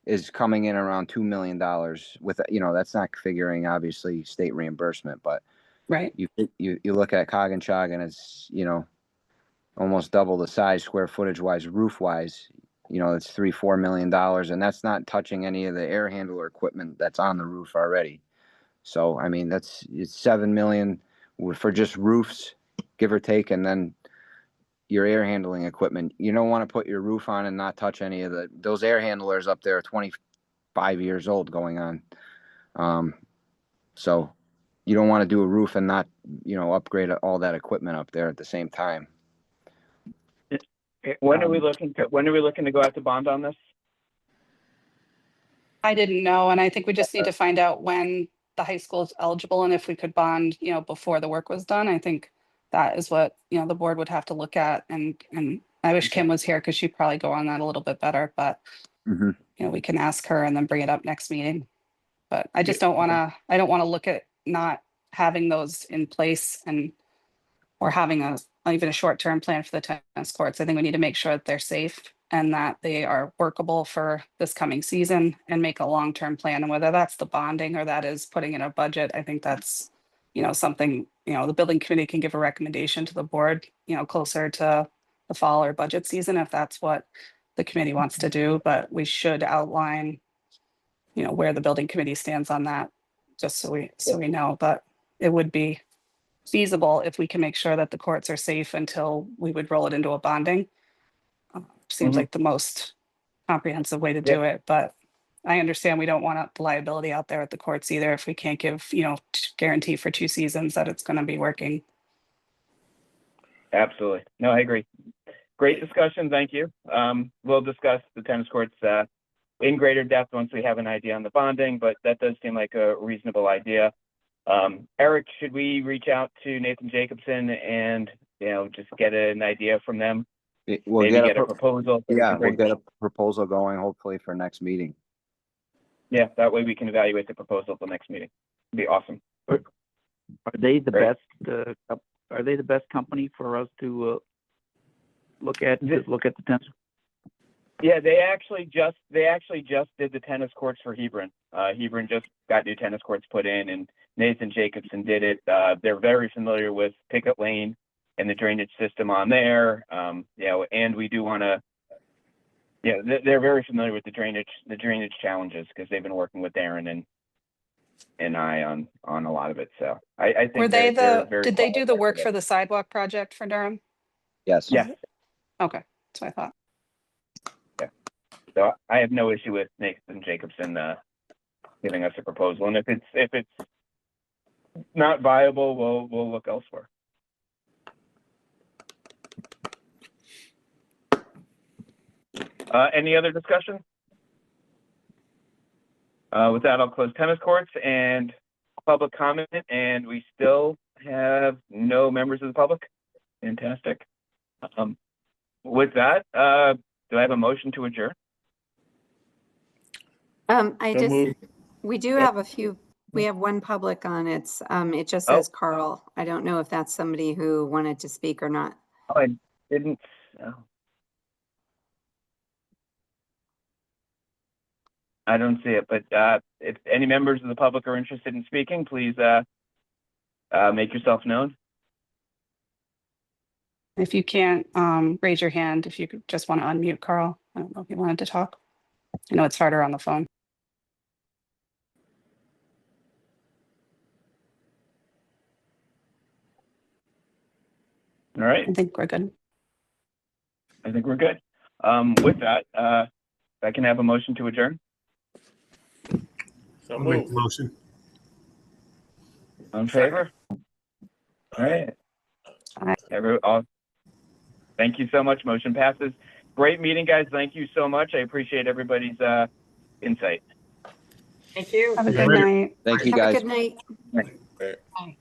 is coming in around $2 million with, that's not figuring obviously state reimbursement, but Right. you look at Coginchaug and it's, almost double the size square footage wise, roof wise, it's $3-4 million, and that's not touching any of the air handler equipment that's on the roof already. So, I mean, it's $7 million for just roofs, give or take, and then your air handling equipment. You don't want to put your roof on and not touch any of those air handlers up there are 25 years old going on. So you don't want to do a roof and not, upgrade all that equipment up there at the same time. When are we looking to go out to bond on this? I didn't know, and I think we just need to find out when the high school is eligible, and if we could bond, before the work was done. I think that is what, the board would have to look at. And I wish Kim was here because she'd probably go on that a little bit better, but Mhm. we can ask her and then bring it up next meeting. But I just don't want to, I don't want to look at not having those in place or having even a short-term plan for the tennis courts. I think we need to make sure that they're safe and that they are workable for this coming season and make a long-term plan. And whether that's the bonding or that is putting in a budget, I think that's, something, the building committee can give a recommendation to the board, closer to the fall or budget season, if that's what the committee wants to do. But we should outline, where the building committee stands on that, just so we know. But it would be feasible if we can make sure that the courts are safe until we would roll it into a bonding. Seems like the most comprehensive way to do it, but I understand we don't want the liability out there at the courts either if we can't give, guarantee for 2 seasons that it's going to be working. Absolutely. No, I agree. Great discussion. Thank you. We'll discuss the tennis courts in greater depth once we have an idea on the bonding, but that does seem like a reasonable idea. Eric, should we reach out to Nathan Jacobson and, just get an idea from them? We'll Maybe get a proposal. Yeah, we'll get a proposal going hopefully for next meeting. Yeah, that way we can evaluate the proposal at the next meeting. It'd be awesome. Are they the Great. best? Are they the best company for us to look at? Look at the tennis. Yeah, they actually just did the tennis courts for Hebron. Hebron just got new tennis courts put in, and Nathan Jacobson did it. They're very familiar with Picket Lane and the drainage system on there. And we do want to. Yeah, they're very familiar with the drainage challenges because they've been working with Darren and I on a lot of it. So I think Were they they're very did they do the qualified work for for the sidewalk project for Durham? Yes. Yeah. Okay, that's what I thought. So I have no issue with Nathan Jacobson giving us a proposal, and if it's not viable, we'll look elsewhere. Any other discussion? With that, I'll close tennis courts and public comment, and we still have no members of the public. Fantastic. With that, do I have a motion to adjourn? We do have we have one public on it. It just says Carl. I don't know if that's somebody who wanted to speak or not. Oh, I didn't. I don't see it, but if any members of the public are interested in speaking, please make yourself known. If you can't, raise your hand if you just want to unmute Carl. I don't know if you wanted to talk. I know it's harder on the phone. All right. I think we're good. I think we're good. With that, I can have a motion to adjourn. So I'll make the move. motion. On favor? All right. Thank you so much. Motion passes. Great meeting, guys. Thank you so much. I appreciate everybody's insight. Thank you. Have a good night. Thank you, Have a guys. good night. Bye.